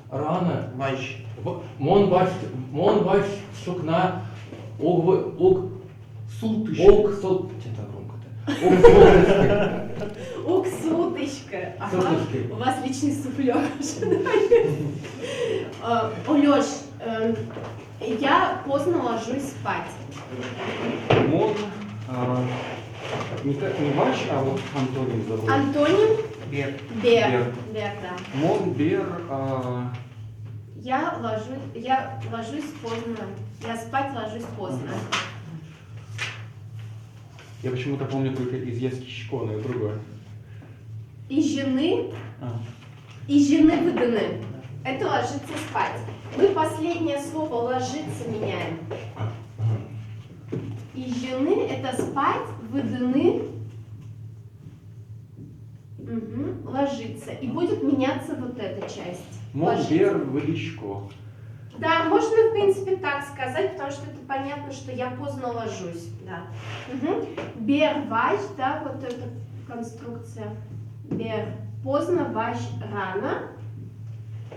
рано. Вач. Мон ваш сукна ог Султышка. ог сол... Что-то громко-то. Ог солтышки. Уксуточка. Ага. Суточки. У вас личный суфлер. Лёш, я поздно ложусь спать. Мон. Не вач, а вот антоним забыл. Антоним? Бер. Бер. Бер, да. Мон, бер. Я ложусь поздно. Я спать ложусь поздно. Я почему-то помню только из Яскищко, но это другое. И жены А. выданы. Это ложиться спать. Мы последнее слово ложиться меняем. И жены это спать, выданы, ложиться. И будет меняться вот эта часть. Мон, Ложиться. бер, вылечко. Да, можно в принципе так сказать, потому что это понятно, что я поздно ложусь. Да. Бер, вач, да, вот эта конструкция. Бер, поздно, вач, рано.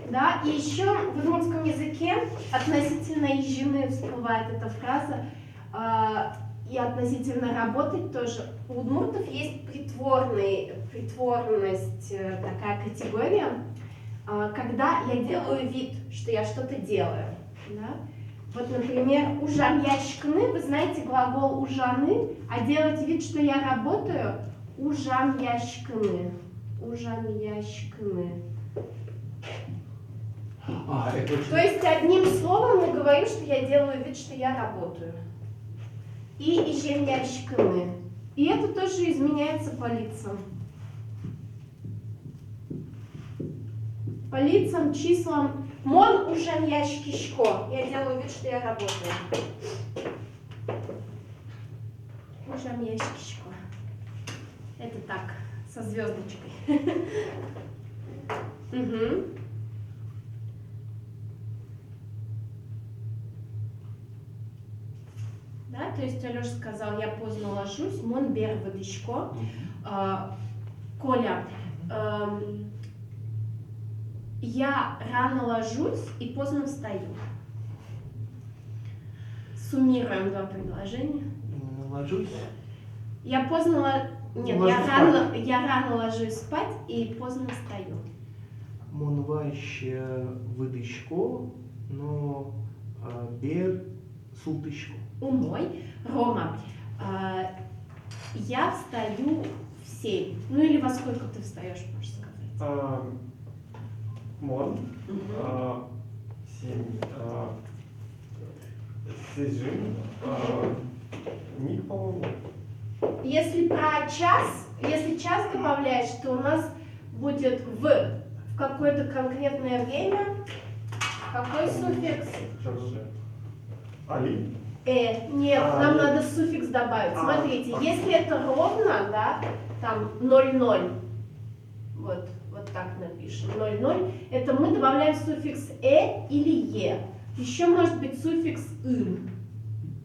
Да, и еще в удмуртском языке относительно ежины всплывает эта фраза, и относительно работать тоже. У удмуртов есть притворность, такая категория, когда я делаю вид, что я что-то делаю. Да? Вот, например, ужан ящкны, вы знаете глагол ужаны, а делать вид, что я работаю, ужан ящкны. Ужан ящкны. Это очень... То есть одним словом мы говорим, что я делаю вид, что я работаю. И ижем ящкны. И это тоже изменяется по лицам. По лицам, числам. Мон ужан ящкишко. Я делаю вид, что я работаю. Ужан ящкишко. Это так, со звездочкой. Да, то есть Алёша сказал, я поздно ложусь, мон бер водичко. Коля, я рано ложусь и поздно встаю. Суммируем два предложения. Ложусь. Я поздно Нет, я рано ложусь спать и поздно встаю. Мон вач выдышко, но бер султышко. Умой. Рома, я встаю в 7. Ну или во сколько ты встаешь, можешь сказать? Мон. 7. Сижим. Ник, по-моему. Если час добавляешь, то у нас будет в какое-то конкретное время какой суффикс? Али. Нет, нам надо суффикс добавить. Смотрите, если это ровно, да, там 00, вот так напишем, 00, это мы добавляем суффикс или е. Еще может быть суффикс ым.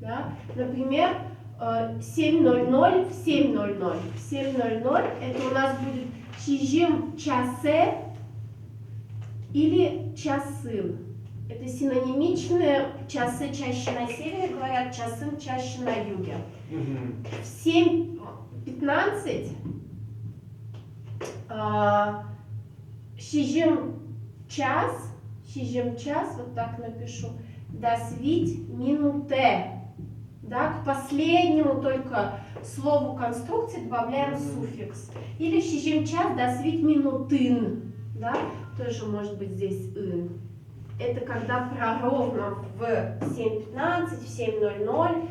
Да? Например, 7:00 в 7:00. 7:00 это у нас будет чижим часе или часын. Это синонимичные, часы чаще на севере говорят, часын чаще на юге. В 7:15 шижим час, вот так напишу, дасвить минуте. Да, к последнему только слову конструкции добавляем суффикс. Или шижим час дасвить минутын. Да, тоже может быть здесь ын. Это когда ровно в 7:15, в 7:00.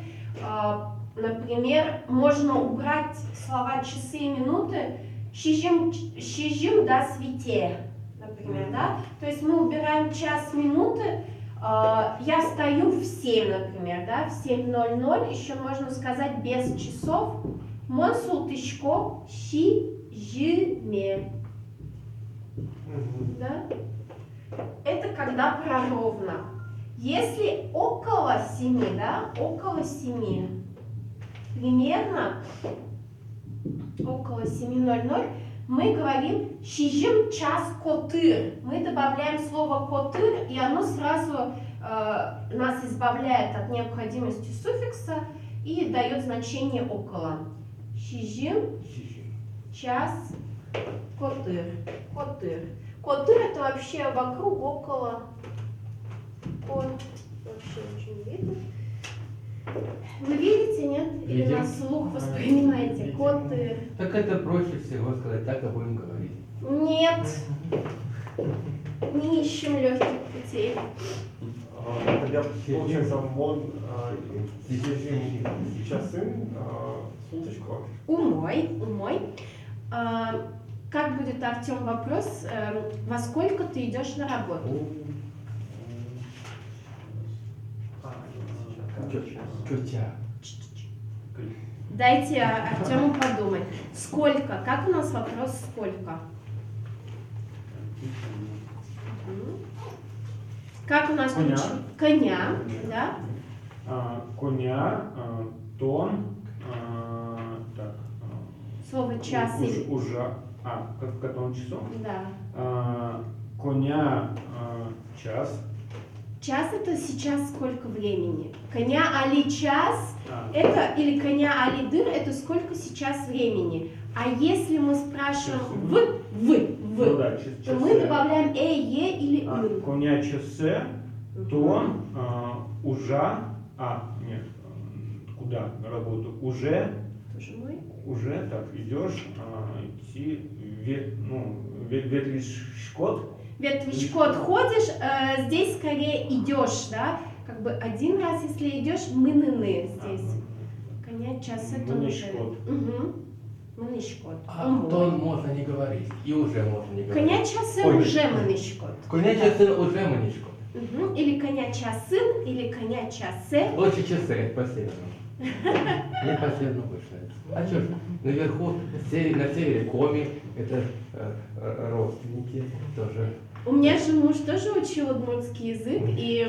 Например, можно убрать слова часы и минуты. Шижим да свите, например, да? То есть мы убираем час, минуты. Я встаю в 7, например, да? В 7:00. Еще можно сказать без часов. Мон султышко шижиме. Да? Это когда ровно. Если около 7, да, около 7, примерно около 7:00, Мы говорим «щижим час котыр». Мы добавляем слово «котыр», и оно сразу нас избавляет от необходимости суффикса и дает значение «около». Щижим час котыр. Котыр. Котыр это вообще вокруг, около. Вообще ничего не видно. Вы видите, нет? Или Видим. на слух воспринимаете? Котыр. Так это проще всего сказать, так и будем говорить. Нет. Не ищем легких путей. Тогда получается мон сижим часы суточку. Умой, умой. Как будет, Артем, вопрос? Во сколько ты идешь на работу? Кютя. Дайте Артему подумать. Сколько? Как у нас вопрос сколько? Мгм. Как у нас Коня. Коня, да? Коня, тон, Слово час или... уже, как в котором часу? Да. Коня, час. Час это сейчас сколько времени? Коня али час это или коня али дыр это сколько сейчас времени? А если мы спрашиваем Ну да, то мы добавляем е или ын. Коня часы, тон, уже, нет, куда на работу? Уже, Тоже мой. уже так идешь, идти, ветришкот. Ветвичкот ходишь, здесь скорее идешь, да? Как бы один раз, если идешь, мыныны здесь. Коня час это уже. Мынышкот. Угу. Мынышкот. А тон можно не говорить, и уже можно не говорить. Коня часы Ой, уже мынышкот. Коня часы уже манишко. Угу. Или коня часын, или коня часе. Лучше часы, по-северному. Не по-северному вышло. А что ж, наверху, на севере коми, это родственники тоже. У меня же муж тоже учил удмуртский язык, и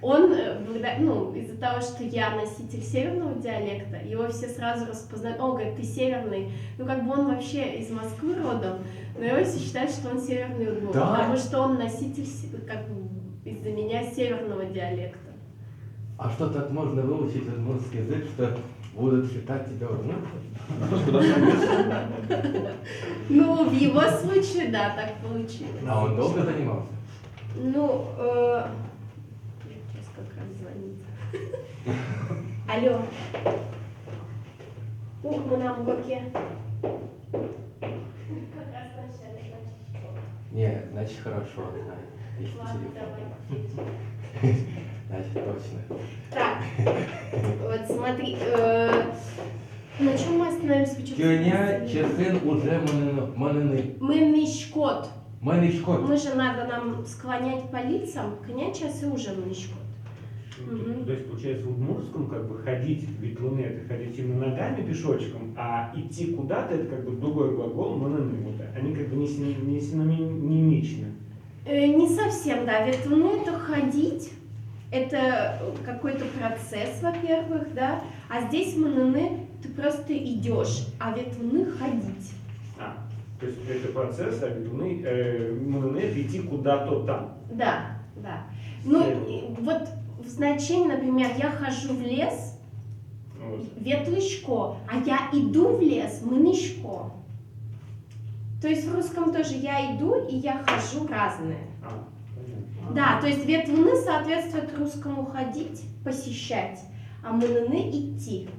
он, из-за того, что я носитель северного диалекта, его все сразу распознают. О, говорит, ты северный. Ну, как бы он вообще из Москвы родом, но его все считают, что он северный удмурт, Да? потому что он носитель, как бы, из-за меня северного диалекта. А что так можно выучить удмуртский язык, что будут считать тебя удмуртом? Ну, в его случае, да, так получилось. А он долго занимался? Ну, сейчас как раз звонит. Алло. Ух, мы на мгоке. Как раз начали, значит. Нет, значит хорошо. Если Ладно, телефон. давай. Значит точно. Так, вот смотри, на чем мы остановимся? Коня часын уже манины. Мынышкот. Манишко. Мы же надо нам склонять по лицам. Коня часы уже мынышкот. Мгм. То есть, получается, в удмуртском как бы ходить в ветлуны, это ходить именно ногами пешочком, а идти куда-то, это как бы другой глагол, мананы. Вот, они как бы не синонимичны. Не совсем, да. Ветвуны это ходить. Это какой-то процесс, во-первых, да. А здесь мананы ты просто идешь, а ветвуны ходить. То есть это процесс, а ветвуны, мананы это идти куда-то там. Да, да. Ну, вот в значении, например, я хожу в лес, Вот. ветлышко, а я иду в лес, мынышко. То есть в русском тоже я иду и я хожу разные. Понятно. Да, то есть ветвуны соответствуют русскому ходить, посещать, а мыныны идти.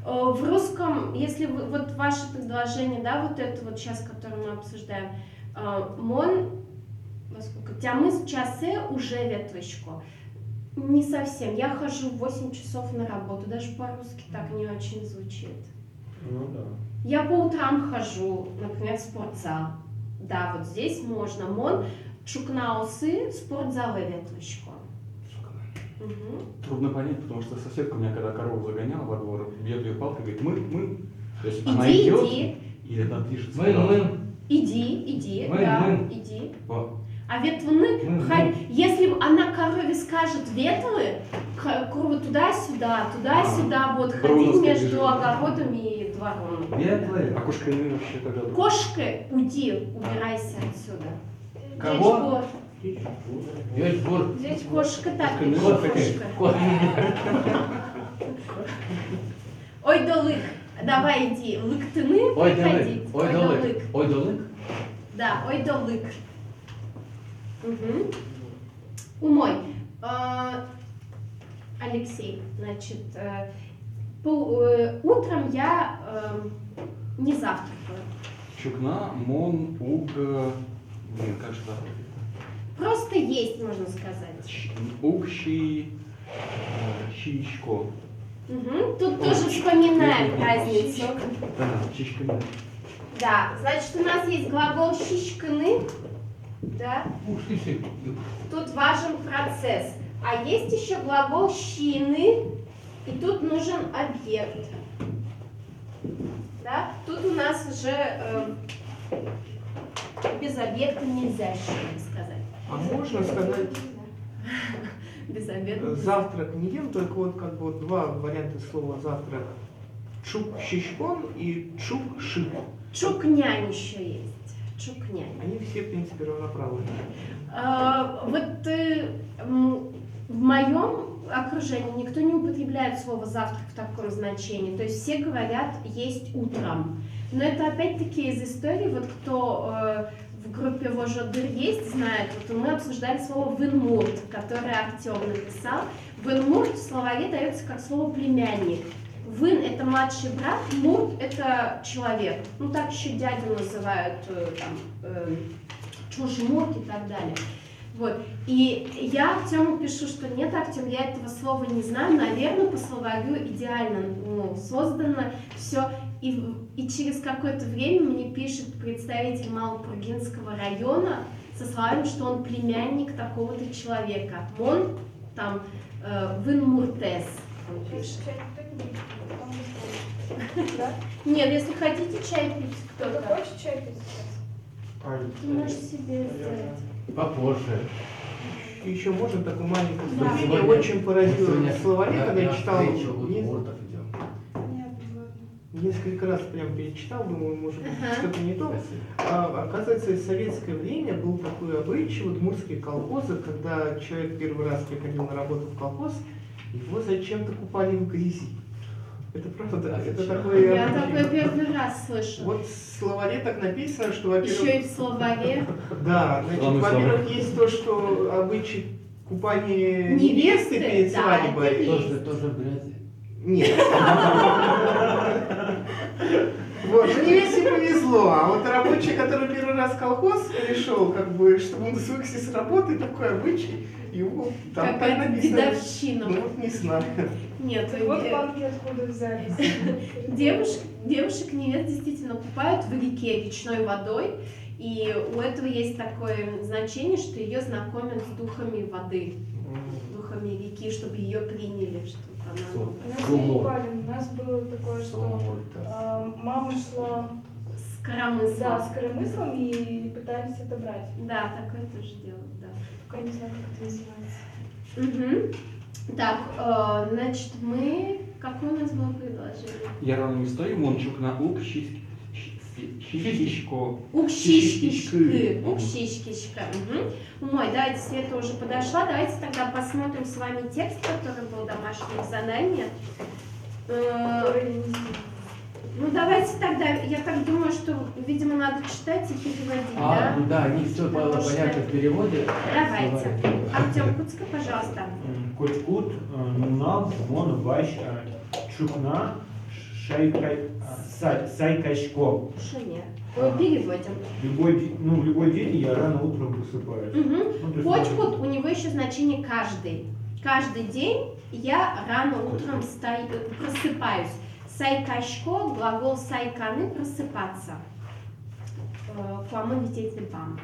В русском, если вы, вот ваше предложение, да, вот это вот сейчас, которое мы обсуждаем, мон, во сколько, тямыс часе уже ветлышко. Не совсем. Я хожу 8 часов на работу, даже по-русски так не очень звучит. Ну да. Я по утрам хожу, например, в спортзал. Да, вот здесь можно. Мон чукнаусы спортзалы ветлышко. Угу. Трудно понять, потому что соседка у меня, когда корову загоняла во двор, бьет ее палкой, говорит, мы. То есть она идет, Иди, или она движется. Мын. иди, Мын, да, мын. иди. О, А ветлуны, если она корове скажет ветлы, корова туда-сюда будет ходить Броуновский между движение. огородами и двором. Ветлые. А кошкины вообще тогда... Кошка, уйди, убирайся отсюда. Кого? Вельсбург. Здесь кошка так, Кошка, и Кошка. Ой, да лык. Давай иди. Лыктыны Ой, приходить. Ой, да долык. Ой, долык. Да, ой, да лык. Умой. Алексей, значит, утром я не завтракаю. Чукна, мон, уг... Блин, как же завтра? Просто есть, можно сказать. Уг, щи... Щичко. Тут тоже вспоминаем разницу. Да, щичками. Да, значит, у нас есть глагол щичканы, да? Ух ты, ты. Тут важен процесс. А есть еще глагол щины, и тут нужен объект. Да? Тут у нас уже без объекта нельзя что-то сказать. А можно сказать Без объекта. завтрак не ем, только вот как бы вот два варианта слова завтрак. Чук-щичкон и чук-шик. Чукнянь еще есть. Чукнянь. Они все, в принципе, равноправные. В моем окружении никто не употребляет слово завтрак в таком значении. То есть все говорят есть утром. Но это опять-таки из истории, вот кто в группе Вожодыр есть, знает, вот мы обсуждали слово вынмурт, которое Артем написал. Вынмурт в словаре дается как слово племянник. Вын – это младший брат, мурт – это человек. Ну, так еще дядю называют, чужмурт и так далее. Вот. И я Артему пишу, что нет, Артем, я этого слова не знаю. Наверное, по словарю идеально создано все. И через какое-то время мне пишет представитель Малопургинского района со словами, что он племянник такого-то человека. Он там Вынмуртес. Он пишет. Нет, если хотите чай пить, кто-то. Хочешь чай пить сейчас? Ты можешь себе сделать. Попозже. Еще можно такое маленькое Да. вступление. Очень поразило Сегодня в словаре, когда я читал. встречу удмуртов идем. Нет, ладно. Несколько раз прям перечитал, думаю, может быть, Ага. что-то не то. Спасибо. Оказывается, в советское время был такой обычай, вот удмуртские колхозы, когда человек первый раз приходил на работу в колхоз, его зачем-то купали в грязи. Это правда, А это зачем? такой Я обычай. такой первый раз слышу. Вот в словаре так написано, что, Еще и во-первых, в словаре. да, значит, Главный во-первых, словарь. есть то, что обычай купания Невесты, невесты перед да, свадьбой. это есть. Тоже в грязи. Нет. Вот, ну невесте повезло, а вот рабочий, который первый раз в колхоз пришел, как бы, чтобы он свыкся с работой, такой обычай, его там так Какая-то написано. дедовщина. Ну вот не знаю. Нет, Вот банки откуда взялись. девушек невест действительно купают в реке речной водой. И у этого есть такое значение, что ее знакомят с духами воды, духами реки, чтобы ее приняли, чтобы она... У нас не купали. У нас было такое, что Удмуртов. мама шла С коромыслом. да, с коромыслом и пытались отобрать. Да, такое тоже делают, да. Только я не знаю, как это называется. Угу. Так, значит, мы... Какое у нас было предложение? Я рано не стою, мон, чукна, уг, щичко. Укщичкишкы. Укщичкишка. Мой, давайте, Света уже подошла. Давайте тогда посмотрим с вами текст, который был домашнее задание. Которые я не знаю. Ну, давайте тогда, я так думаю, что, видимо, надо читать и переводить, А, ну да? да, не все было Потому что- понятно в переводе. Давайте. Артем Куцка, пожалуйста. Котькут, нунал, мон, ващ, чукна, сайкачко. Шуне. Переводим. В любой день я рано утром просыпаюсь. Угу. Ну, то есть Почкут, у него еще значение каждый. Каждый день я рано утром просыпаюсь. Сайкашко, глагол сайканы, просыпаться. Куамы видеть бам.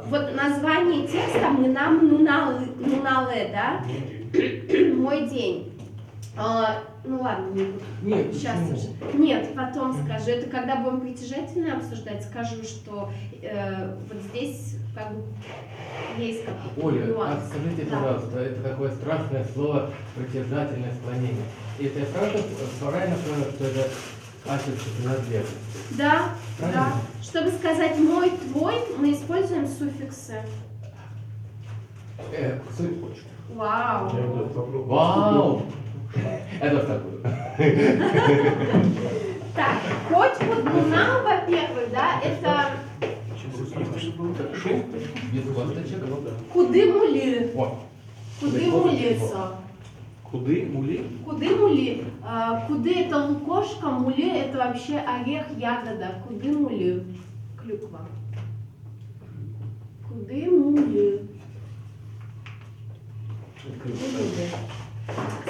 Вот название текста мы нам нунале, да? Мой день. Ну ладно, не буду. Нет, Сейчас почему? уже. Нет, потом скажу. Это когда будем притяжательное обсуждать, скажу, что вот здесь как бы есть какой-то Оля, а нюанс. скажите, Да. пожалуйста, это такое страшное слово притяжательное склонение. Это я правильно понял, что это качество принадлежности? Да, да. Правильно? Чтобы сказать мой, твой, мы используем суффиксы. Вау. Я вот попробую. Вау! Это так буду. Так, хоть вот луна, во-первых, да, это Без косточек. куды мули. О, Куды без косточек. мулица. Куды? Мули? Куды мули. Куды это лукошка, мули это вообще орех, ягода. Куды мули. Клюква. Куды мули.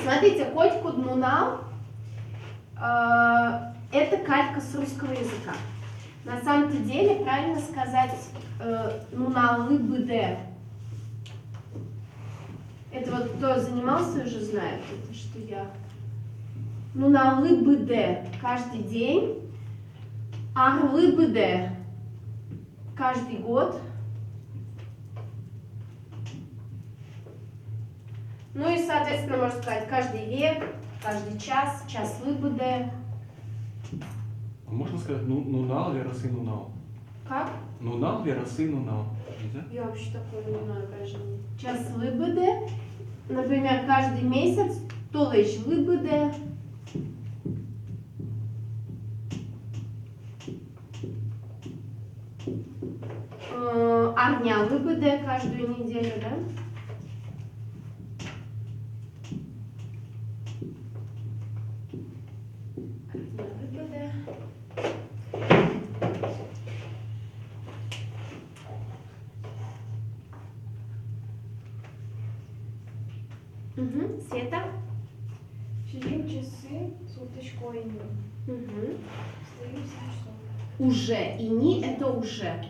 Смотрите, хоть куднунал, это калька с русского языка. На самом-то деле правильно сказать нуналы быде. Это вот кто занимался уже знает, это что я. Нуналы быде каждый день, арлы быде каждый год. Ну и, соответственно, можно сказать, каждый век, каждый час, час выбыде. Можно сказать нунал, верасы нунал. Как? Нунал, верасы нунал. Нельзя? Я вообще такое не знаю даже. Час выбыде. Например, каждый месяц толыч выбыде. Арня выбыде каждую неделю, да? Угу. Света? Сидим часы с уточкой. Угу. Стою 7 часов. Уже. И не это уже.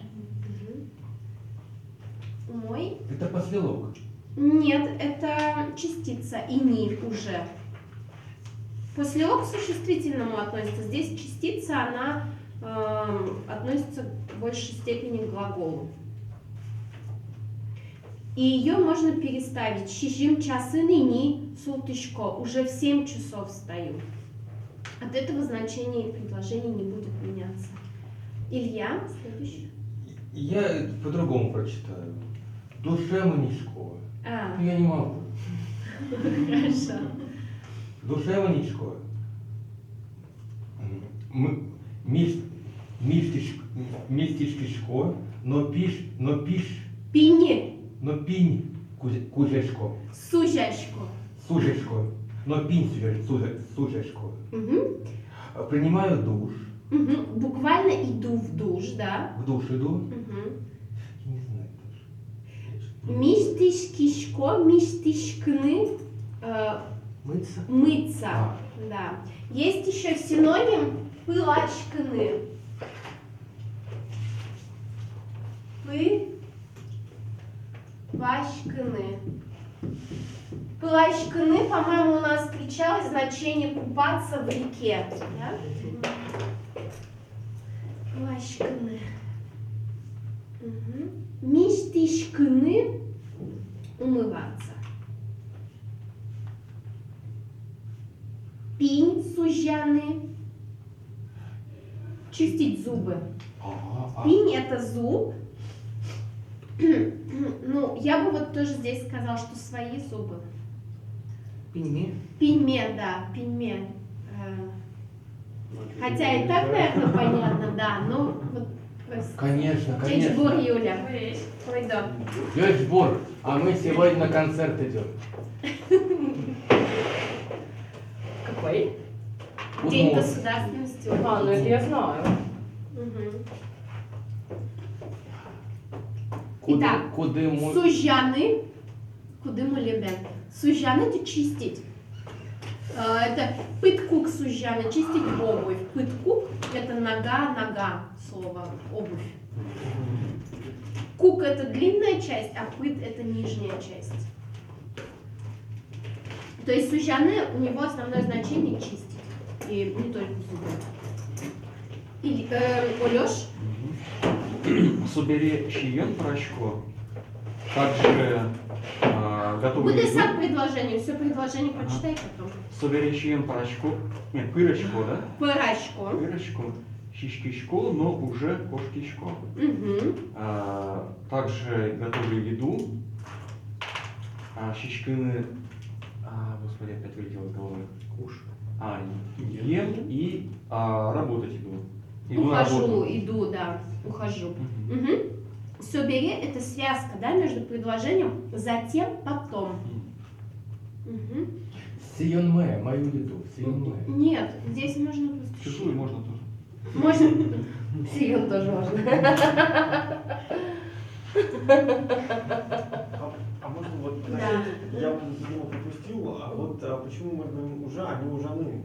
Мой? Это послелог. Нет, это частица. И не уже. Послелог к существительному относится. Здесь частица, она относится в большей степени к глаголу. И ее можно переставить. Шижим часы ныне суточко. Уже в 7 часов встаю. От этого значение предложения не будет меняться. Илья, следующий. Я это по-другому прочитаю. Душевничко. А, Я не могу. хорошо. Душевничко. Мистишкишко, но пиш, Пини. но пинь кужешко, Сужачко. сужешко, но пинь сужешко. Угу. Принимаю душ, Угу. Буквально иду в душ, да. в душ иду. Угу. Я не знаю тоже. Мистишкишко, мистишкны, Мыться. мыться. А. Да. Есть еще синоним пылачкны. Пылачкны. Пылачкны, по-моему, у нас встречалось значение купаться в реке. Да? Пылачкны. Угу. Мистишкны умываться. Пинь сужаны. Чистить зубы. Пинь это зуб. Ну, я бы вот тоже здесь сказала, что свои зубы. Пиньме. Пиньме, да, пиньме. Хотя и так, наверное, понятно, да, но вот просто. Конечно, Чечбур, конечно. Юля. Ой, да. Чечбур, а мы сегодня на концерт идем. Какой? День Удмурт. государственности. А, ну это я знаю. Мгм. Куди- Итак, куди мы... Сужаны. Куды мы любим? Сужаны это чистить. Это пыткук сужаны, чистить обувь. Пыткук это нога слово, обувь. Кук это длинная часть, а пыт это нижняя часть. То есть сужаны, у него основное значение чистить. И не только зубы. Олеж? Собери чиен порошко. Также готовую Буде еду. сам предложение, все предложение прочитай потом. Собери чиен порошко. Нет, пырочко, да? Пырочко. Пырочко. Щишкишко, но уже кошкишко. Угу. Также готовлю еду. Щичкины. Господи, опять вылетело из головы. Кушай. Ем и работать иду. Иду на Ухожу, работу. иду, да, ухожу. Мгм. Угу. Собери это связка, да, между предложением затем, потом. Угу. Сион-мэ, мою еду. Сион-мэ. Нет, здесь нужно просто... Чужую можно тоже. Можно... Сион тоже можно. А можно вот, Да. я вот его пропустил, а вот почему мы говорим уже, а не ужаны?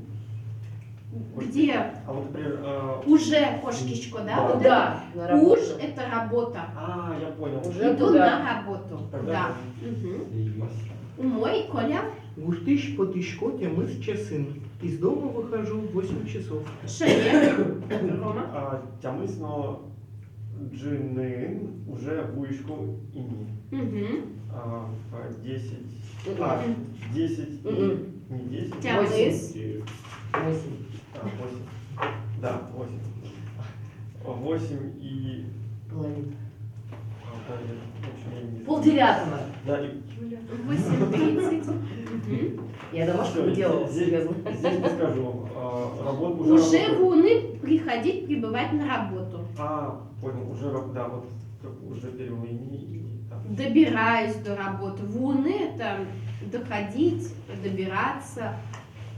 Где? А вот, например, Уже кошкичко, да? Да. Вот Да, это. на работу. Уж это работа. я понял. Уже Иду туда. на работу. Тогда Да. Угу. Есть. Мой Коля. Гуштыш потышко темыс часын. Из дома выхожу в 8 часов. Шея. Рома. Тямыс, но джинын уже вуишку ими. Угу. 10. Мгм. 10 Мгм. не 10. Тямыс. 8. 8. Да, 8. 8 и... Половина. да, я не- Полдевятого. Да, и 8:30. Угу. Я домашку Всё, бы делала, здесь- серьезно. Здесь не скажу. Работа уже Уже работаю. вуны приходить, прибывать на работу. Понял, уже, да, вот как уже перевел и там. Добираюсь до работы. Вуны это доходить, добираться,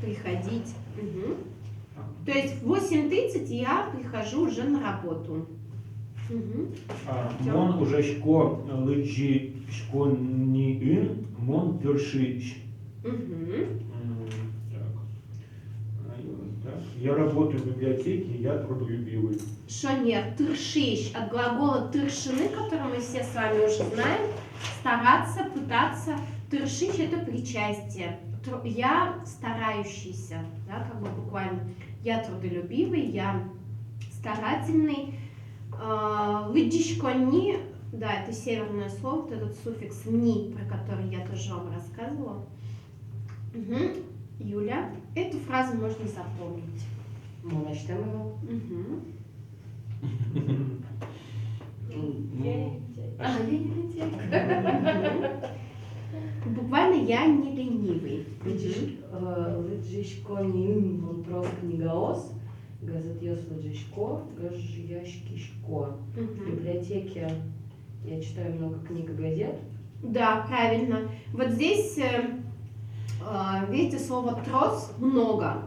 приходить. Мгм. То есть в 8:30 я прихожу уже на работу. Мгм. Мон уже шко лыджи шко не ин, мон перши. Мгм. Так. Я работаю в библиотеке, я трудолюбивый. Шонер, тыршищ, от глагола тыршины, который мы все с вами уже знаем, стараться, пытаться. Тыршищ это причастие. Я старающийся, да, как бы буквально. Я трудолюбивый, я старательный. Выдишкони, да, это северное слово, вот этот суффикс ни, про который я тоже вам рассказывала. Мгм. Юля, эту фразу можно запомнить. Ну, начнем его. Мгм. Ну, А, я не лентяй. Буквально я не ленивый. Лыджишко не ин, он просто не гаос. Газетьёс лыджишко, гажьяшкишко. В Мгм. библиотеке я читаю много книг и газет. Да, правильно. Вот здесь, видите, слово трос много.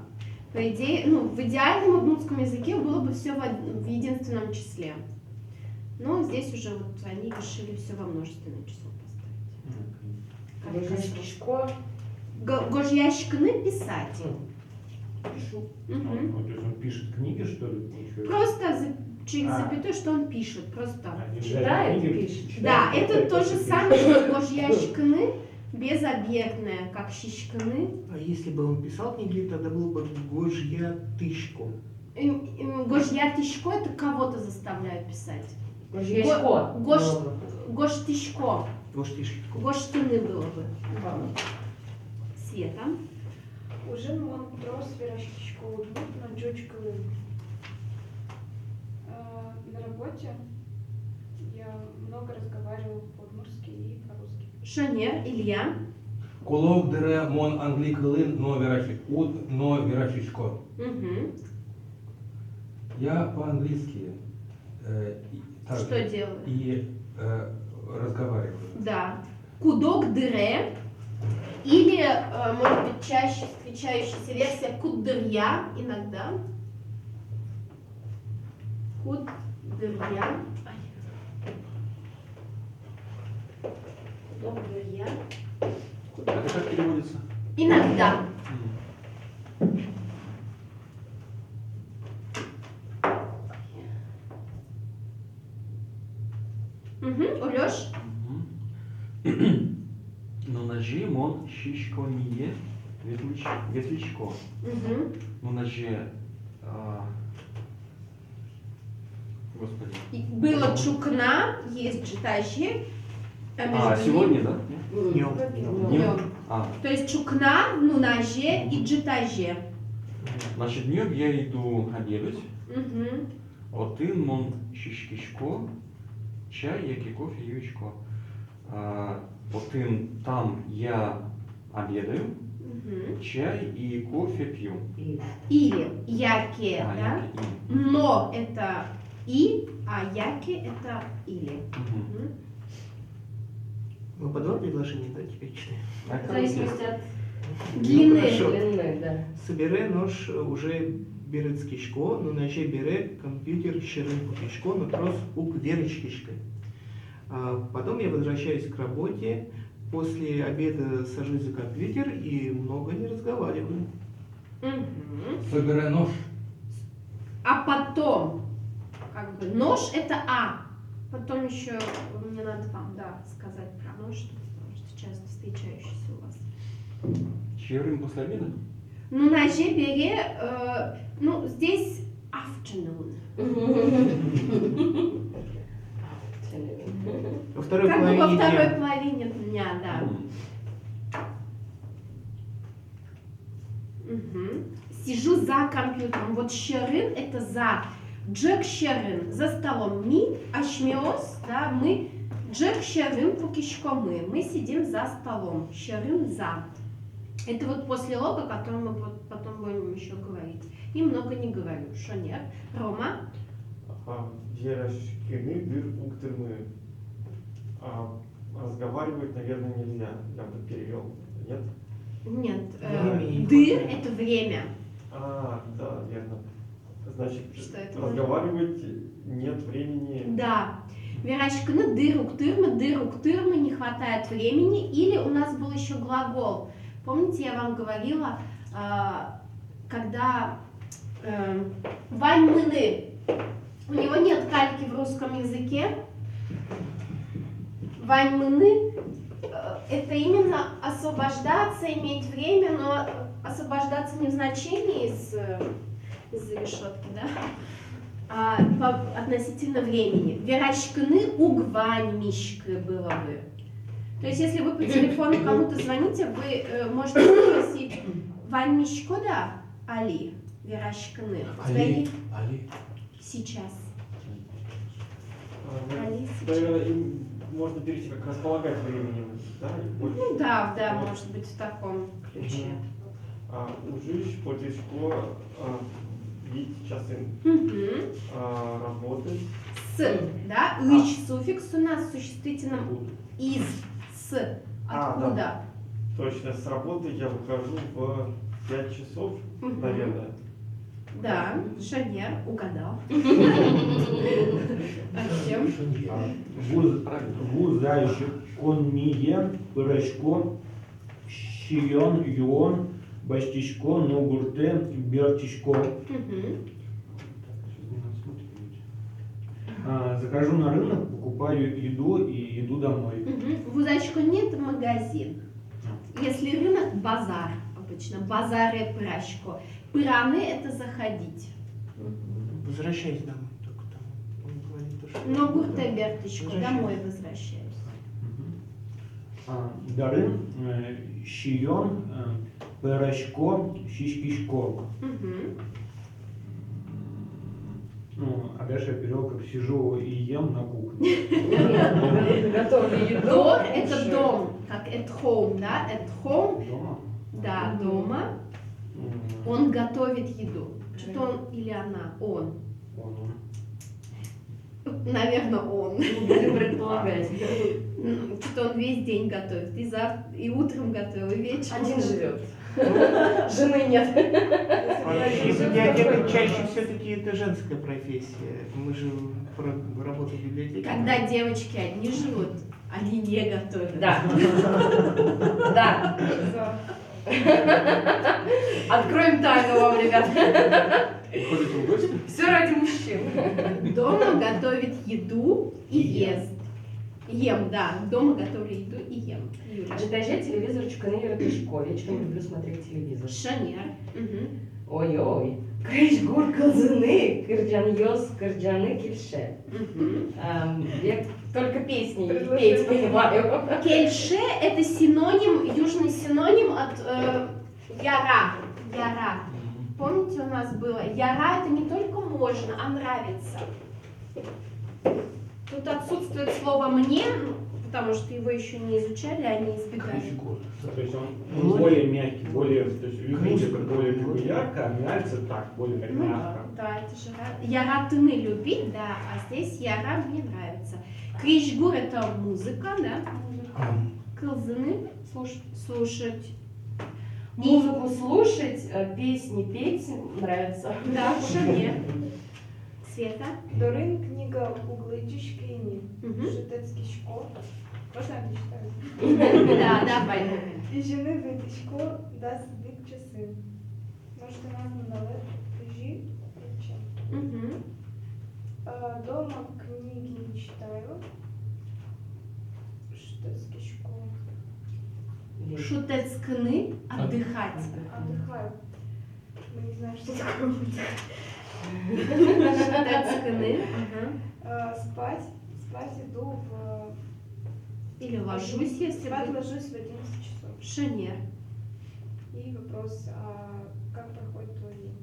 По идее, ну, в идеальном удмуртском языке было бы все в единственном числе. Но здесь уже вот они решили все во множественное число поставить. Гажьяшкишко. Гожьяшкны писать. Пишу. Мгм. То есть он пишет книги, что ли? получается? Просто через А. запятую, что он пишет. Просто. Они Читает, книги пишет. читают, Да, это читают, то же пишут. самое, что гожьяшкны безобъектное, как щичкны. А если бы он писал книги, тогда было бы Гожья тышко. Гожьятишко это кого-то заставляют писать. Гажьяшко. Гош- Гоштишко. Гоштышко. Гоштыны было бы. Света. Уже мон трос верашкишко на джучковым. На работе я много разговариваю по-удмуртски и по-русски. Шонер, Илья. Кулок дере мон англик лын, но верашишко. Угу. Я по-английски также Что делаю? и разговариваю. Да. Кудок дыре. Или, может быть, чаще встречающаяся версия куддырья иногда. Куддырья. Куддырья. это как переводится? Иногда. Угу. Улёш? Но ножи мон щичко не ветличко. Угу. Но ножи Господи. И было чукна, есть джитажи. А, сегодня, да? Днем. Днем? А, То есть чукна, нунаже и джитаже. значит, днем я иду обедать. Мгм. Один мон шишкишко, чай, яки кофе, яичко. Один там я обедаю, Мгм. чай и кофе пью. Или яке, А, да? яки и. Но это и, а яке это или. Мгм. Мгм. Мы по два предложения дать вечные. В зависимости от Длины. хорошо. длины, да. Собере нож уже берецкишко, но наше бере компьютер щерынкишко, но трос ук верочкишко. Потом я возвращаюсь к работе, после обеда сажусь за компьютер и много не разговариваю. Мгм. Собирай нож. А потом, как бы, нож это А. Потом еще мне надо вам, да, сказать про нож, потому что часто встречающийся у вас. Чьерым после обеда? Ну, на же бере, ну, здесь afternoon. Во второй Как бы во половине второй дня. половине дня, да. Мгм. Сижу за компьютером. Вот щерын это за. Джек щерын за столом. Ми ашмиос, да, мы. Джек щерын пукишко мы. Мы сидим за столом. Щерын за. Это вот после лога, о котором мы потом будем еще говорить. И много не говорю. Что нет? Рома? Верошкины, дыр, уктырмы. Разговаривать, наверное, нельзя. Я бы перевел. Нет? Нет. Времени не Дыр хватает. это время. Да, верно. Значит, Что это? разговаривать нет времени. Да. Верашкины дыру-ктырмы, не хватает времени. Или у нас был еще глагол. Помните, я вам говорила, когда ваймыны, у него нет кальки в русском языке. Ваймыны это именно освобождаться, иметь время, но освобождаться не в значении из-за решетки, да? Относительно времени. Верашкины угваньмишка было бы. То есть, если вы по телефону кому-то звоните, вы можете спросить ваньмишко, да, Али, Верашкины. Али. Сейчас. Наверное, им можно перейти как располагать временем. Да? И больше. Ну да, Вот. может быть в таком ключе. Ужиш, потешко, бить часы, Мгм. работать. С, да, ич, суффикс у нас в существительном Буду. из, с, откуда? Точно, с работы я выхожу в 5 часов, Мгм. наверное. Да, Шанер, угадал. Артем? Гузайши, конмие, пырашко, щион, юон, бастичко, ногурте, бертичко. Мгм. Захожу на рынок, покупаю еду и иду домой. Мгм. Вузачку нет магазин. Если рынок, базар обычно. Базары, пырашко. Пыраны это заходить. Возвращаюсь домой только там. Он говорит, то, что... Но гурте берточку, Возвращаюсь. домой возвращаюсь. Дарын, щион, пырашко, щичкишко. Мгм. Ну, а дальше я перевел, как сижу и ем на кухне. Готовлю еду. Дом это дом, как at home, да? At home, Дома. да, дома. Он готовит еду. Что-то он или она? Он. Наверное, он. Будем предполагать. Что-то он весь день готовит. И завтра, и утром готовил, и вечером. Один живет. Жены нет. Это чаще все-таки это женская профессия. Мы же работаем в библиотеке. Когда девочки одни живут, они не готовят. Да. Да. Откроем тайну вам, ребят. Ходит в гости? Все ради мужчин. Дома готовит еду и ест. Ем, да. Дома готовлю еду и ем. Юля. Даже телевизор чуканы Ратышко. Вечером люблю смотреть телевизор. Шанер. Мгм. Ой-ой. Крыш-гур кылзыны, кырджан-йос, кырджаны кельше. Я только песни не петь понимаю. Кельше – это синоним, южный синоним от яра. Яра. Помните, у нас было? Яра – это не только можно, а нравится. Тут отсутствует слово «мне», потому что его еще не изучали, они избегали. То есть он более мягкий, более, то есть любить это более как бы ярко, а нравится так, более так Ну, мягко. да, это же яратыны любить, да, а здесь яра мне нравится. Кришгур – это музыка, да? Кылзыны – слушать. Музыку слушать, песни петь нравится. Да, шане. Света. Дорин книга «Углыджиш Кини». Мгм. Шитецкий школ. Можно я дочитаю? Да, давай. И жены вытащко даст бит часы. Может, она налет, жи, Мгм. дома книги не читаю. Шитецкий школ. Шутецкны – отдыхать. Отдыхаю. Мы не знаем, что такое. Шутецкны. Ага. Спать. Спать иду в... Или ложусь, если Спать бы. ложусь в 11 часов. Шанер. И вопрос, как проходит твой день?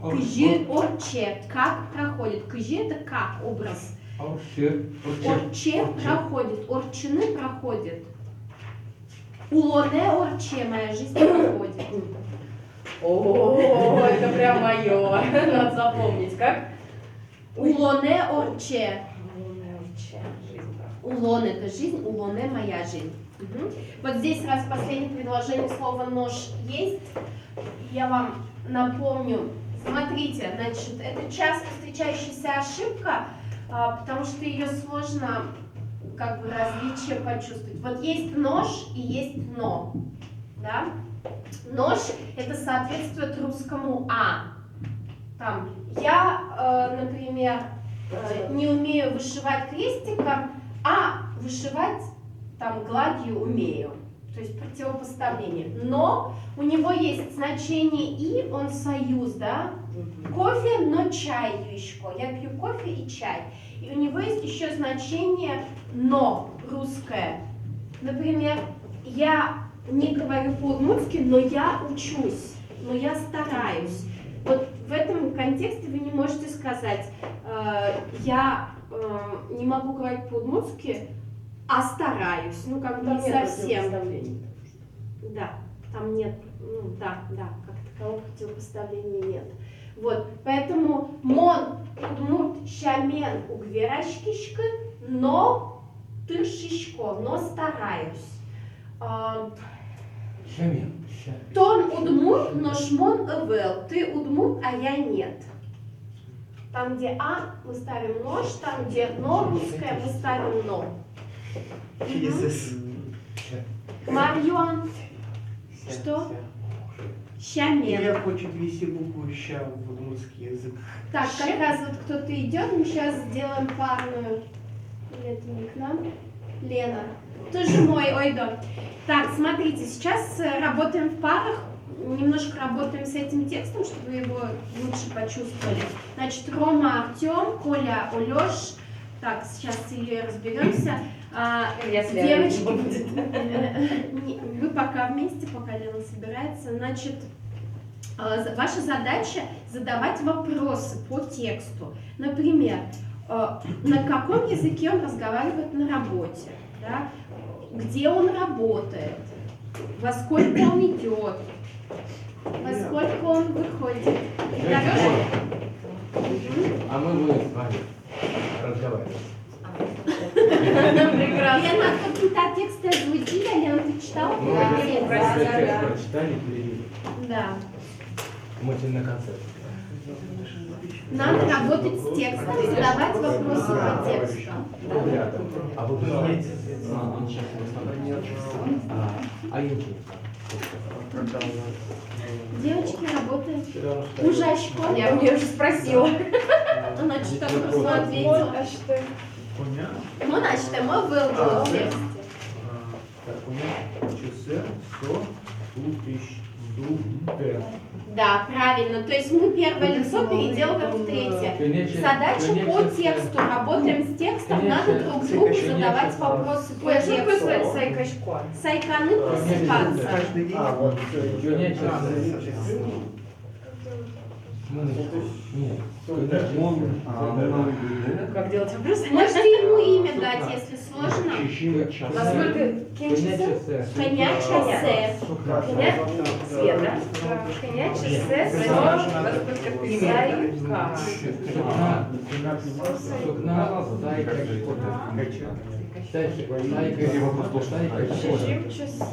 Угу. Кыжи орче. Как проходит? Кыжи – это как образ. Орче проходит. Орчины проходит. Улоне орче моя жизнь проходит. О, это прям мое. Надо запомнить, как? Улоне орче. Жизнь. Улон – это жизнь, улоне – моя жизнь. Мгм. Вот здесь раз в последнем предложении слово «нож» есть. Я вам напомню. Смотрите, значит, это часто встречающаяся ошибка, потому что ее сложно как бы различие почувствовать. Вот есть нож и есть но. Да? Нож – это соответствует русскому «а». Там, я, например, не умею вышивать крестиком, а вышивать там гладью умею. То есть противопоставление. Но у него есть значение «и», он союз, да? Кофе, но чай еще. Я пью кофе и чай. И у него есть еще значение «но» русское. Например, я не говорю по-удмуртски, но я учусь, но я стараюсь. Вот в этом контексте вы не можете сказать, я не могу говорить по-удмуртски, а стараюсь. Ну, как бы не совсем. Да, там нет, ну да, как такового противопоставления нет. Вот, поэтому мон удмурт шамен угверашкишка, но тыршишко, но стараюсь. Тон удмурт, но шмон эвел. Ты удмурт, а я нет. Там, где а, мы ставим нож, там, где но русское, мы ставим но. Jesus. Марьон, что? Щамен. Я хочу ввести букву «ща» в удмуртский язык. Так, как раз вот кто-то идет, мы сейчас сделаем парную. Или это не к нам? Лена. Тоже мой, ой, да. Так, смотрите, сейчас работаем в парах. Немножко работаем с этим текстом, чтобы вы его лучше почувствовали. Значит, Рома, Артем, Коля, Олеш. Так, сейчас с Ильей разберемся. Девочки, вы пока вместе, пока Лена собирается. Значит, ваша задача задавать вопросы по тексту. Например, на каком языке он разговаривает на работе, да? Где он работает, во сколько он идет, во сколько он выходит. И так далее. А мы будем с вами разговаривать. Лена, какие-то тексты озвучили, Лена, ты читала? Мы Да. уже текст прочитали, перевели. Да. Мы теперь на концерт. Надо работать с текстом, задавать вопросы по тексту. Ребята, а вы понимаете? Девочки, работаем. Ужашко. Я мне уже спросила. Она что-то просто ответила. А что? Ну, значит, мы выложили в тексте. Так, у меня часы, со, тупиш, дуб, Да, правильно. То есть мы первое лицо переделываем в третье. Задача по тексту. Работаем с текстом, надо друг другу задавать вопросы по Ой, а что такое тексту. сайкашко? Сайканы просыпаться. Каждый день. вот Нет. Как делать вопросы? Можете ему имя дать, если сложно. Насколько кенчится? Коняча се. Света. Коняча се, сайка. Чужим часы.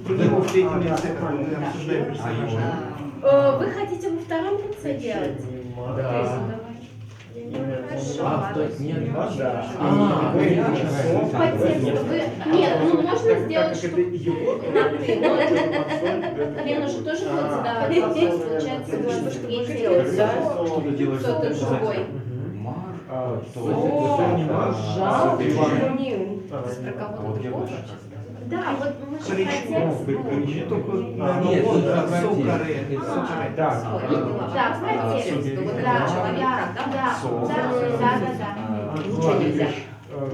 Почему в третьем лице мы обсуждаем персонажа? Вы хотите во втором лице делать? Да. Хорошо. А, то есть нет. Да. По тексту вы... Нет, ну можно сделать, что на ты. Но Лена же тоже будет задавать вопрос, получается, что третье лицо, Что-то делаешь. кто-то другой. Жал. Про кого-то другого. Да, вот мы же про текст. Только Нет, тут сокаре. Да. Да, про текст. Да. Ничего нельзя.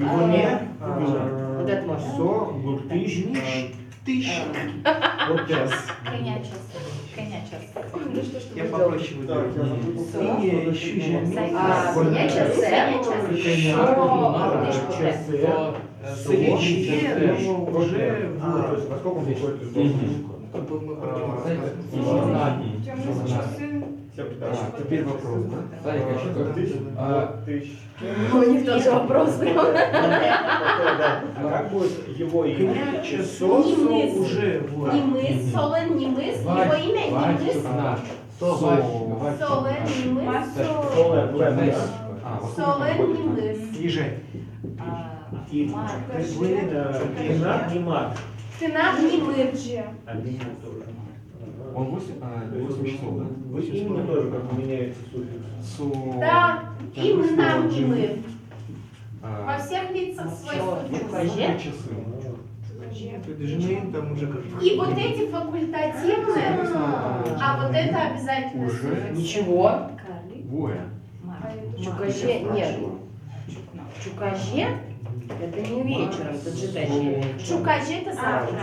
Луне, Вот это можно. со, гуртыш, Тысяч. вот это. Коняча. Ну что ж ты Я делаешь? попроще выберу. И еще же Коняча се. Свечи, но уже То есть во сколько выходит из дома? как бы мы продолжаем. Темные часы. Теперь вопрос, да? У них тоже вопрос. А как будет его имя? Часо уже вот. Не мыс, Солен, не мыс, его имя не мыс. Солен, не мыс. Солен, не мыс. Ниже. И Пинат не мат. Тынак, не мыс. А Пинат тоже. Он 8 часов, да? В имени тоже как бы меняется суффикс. Да, и мы нам, не мы. Во всех лицах свой Сколько часы? Жены там уже как. И вот эти факультативные, а вот это обязательно. Уже? Ничего. Двое. Чукаже, нет. Чукаже, это не вечером, это же точнее. Чукажи это завтра.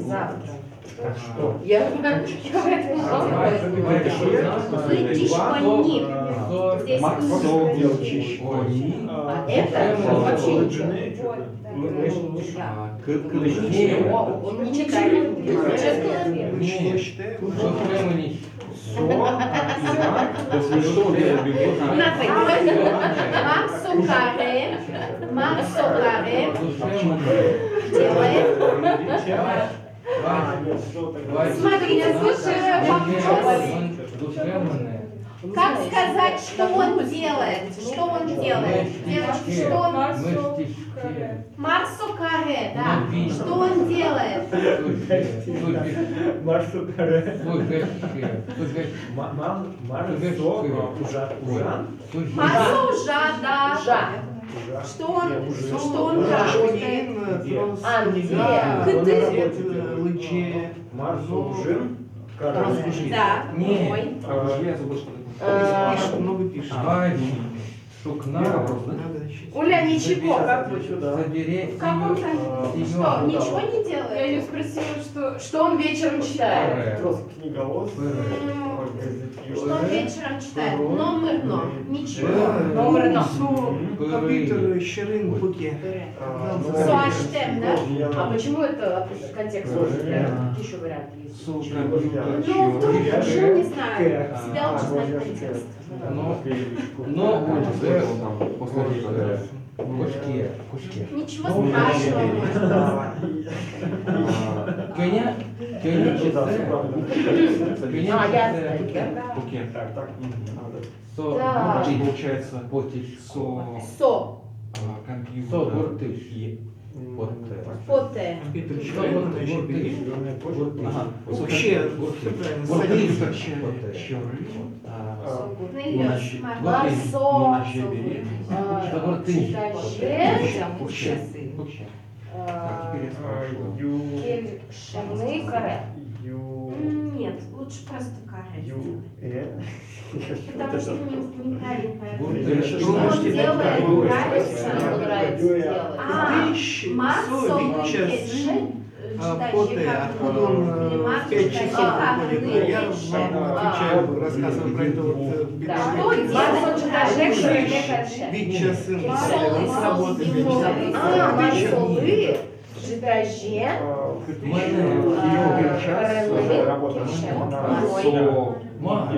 Завтра. Так что? Я в этом Вы тишкони. Здесь А это вообще ничего. Он не читает. Что считаем? Если что, я бегу Марсокаре делает. Смотрите, слушай, вопрос. Как сказать, что он делает? Что он делает? Девочки, что он... Марсокаре, да. Что он делает? Марсу Каре. Ужан? Марсужа, да. Жа. Что он работает? Лыче. Марсу Ужин. Каре. Да, Нет. мой. Я забыл, что такое. Пишет, много пишет. Сукна. Надо считать. Уля, ничего, как бы. Забери В каком там? Что, ничего не Я ее делает? спросила, что он вечером читает. Книголос. Что он вечером читает? Номер, но. Ничего. Номер, но. Компьютер Щерин Буке. Суаштем, да? А почему это контекст? Какие еще варианты есть? Ну, вдруг, ну, не знаю. Всегда лучше знать контекст. Но уже После этого. кушке. Ничего страшного, может быть. Кеня А, я Букет. Со Да. Получается, потиш. Со. компьютер. Со гуртыш. Вот. Поте. Компьютер Щерин, она еще берет. Ага. Вообще, Компьютер правильно, Щерин. Наверх. Ну, Марсо. на щебере. Чукаже. Букет. Так, теперь я спрашиваю. Шерны каре. Нет. Нет, лучше просто каре сделать. Потому Это что неправильно. Вот Он это что? делает Ему нравится. нравится делать. Тысяч, Марсовый часы, поты, откуда он в 5 часов выходит. А я вам отвечаю, рассказываю про это вот Да, что Ведь часы Марсовый с работы. марсовый, жидаже,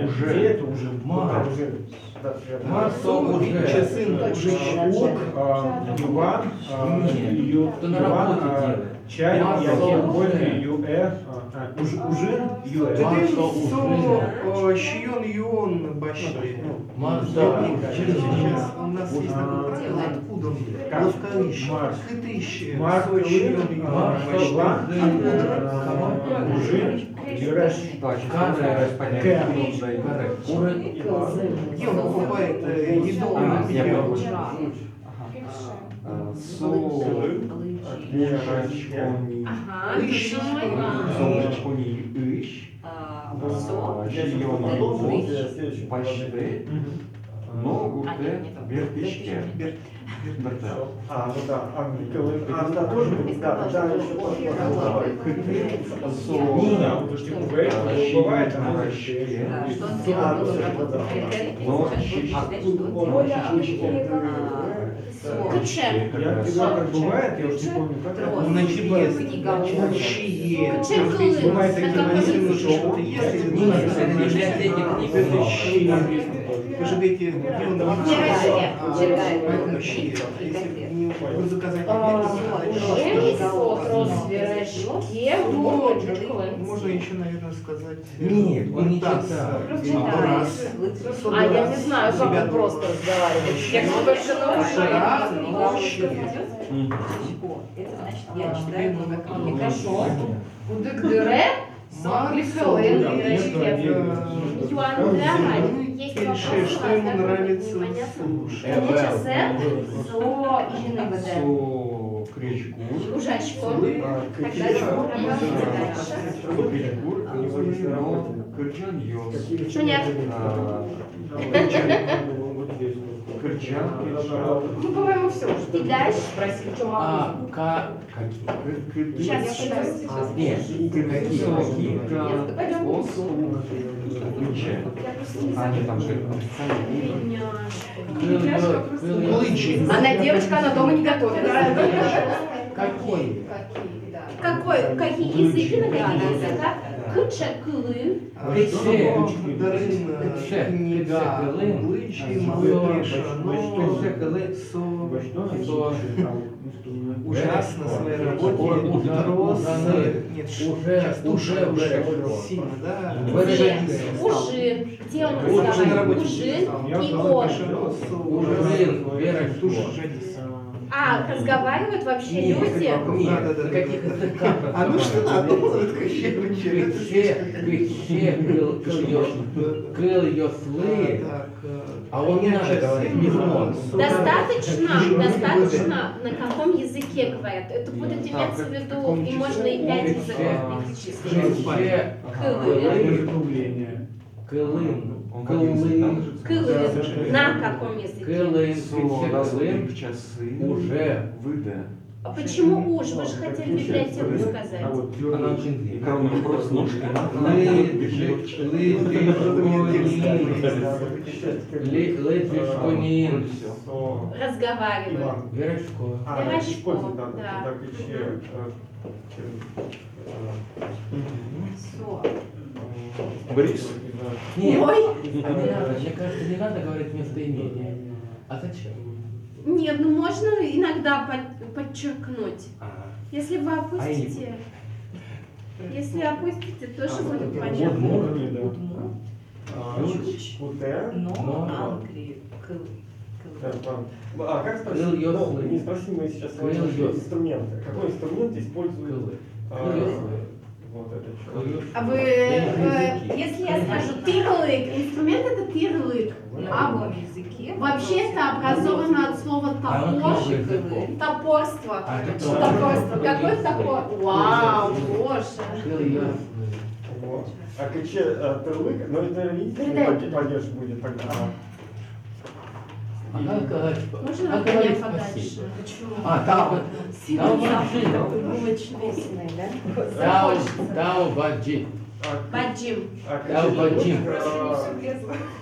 Уже это уже Марсовый часы уже Ок, Иван, Кто на работе делает? Чай, Марсо, Юэ, Ужин, Юэ. Шион Юон Башли. Марсо, Сейчас у нас есть такое правило, откуда он? Как? Ловкаищ, Марс. хытыщ, Марс, Шион Юон Башли. Ужин, Юреш. Где он покупает еду? Я Где? понял. ага, А, ну да, да, тоже будет, да, да, еще тоже. Ну да, вот уж типа бывает, а может Что он делал? Куче. Я всегда как бывает, я уж не помню, как это. Ночие. Бывает такие Это моменты, тоже что что-то есть, или Нет, это библиотеки книг. Вы же видите, где он поэтому щи. Если вы заказать можно еще, наверное, сказать Нет, он не раз. читал. Раз. А я не знаю, как он просто разговаривает. Текст только на уши. Это значит, я читаю много книг. Хорошо. Удыгдыре, соплифелын, есть вопрос, Что ему нравится непонятно. слушать. Часе, зо и ЖНВД. Ужачко. Тогда Что нет? Ну, по-моему, все. И дальше спросил, что могу. Какие? Сейчас еще раз. Нет, какие? Они там же Лычи. Она девочка, она дома не готовит. Какие? Какие языки на какие языка? Кыча, кылы. Ужасно в своей работе. Нет, уже сильно, да? Ужин. Где он Уже на разговаривает? работе. Ужин и он. А, разговаривают вообще люди? Да. Каких языках? А ну что надо? Кыл ёслы. А он не надо говорить, не он. Достаточно на каком языке говорят. Это будет иметься в виду, и можно и 5 языков перечислить. Кылым. Кылы. На каком языке? Кылым. Уже. А почему уж? Вы же хотели библиотеку сказать. Она очень И коронный вопрос, ножки. Лыжишкунин. Разговаривают. Верошко. Верошко, да. Так еще. Борис? Нет, Ой. не надо. Мне кажется, не надо говорить местоимение. А зачем? Нет, ну можно иногда подчеркнуть. Если вы А опустите, если опустите, тоже будет понятно. Но Англии. А как спросить? Кыл ёслы. Ну, не спросим мы сейчас Кыл ёслы. инструменты. Какой инструмент использует вот это что? А вы, если я скажу тырлык, инструмент это тырлык. А На языке. вообще это образовано от слова топор, топорство. Топорство. Какой топор? Вау, боже. Вот. А КЧ тырлык, но это родитель Передай. падеж будет тогда. А как говорить? Можно Как от меня говорить подальше? спасибо? Почему? А, там Таубаджи. Булочный, да? Таубаджи. Баджим. Таубаджи.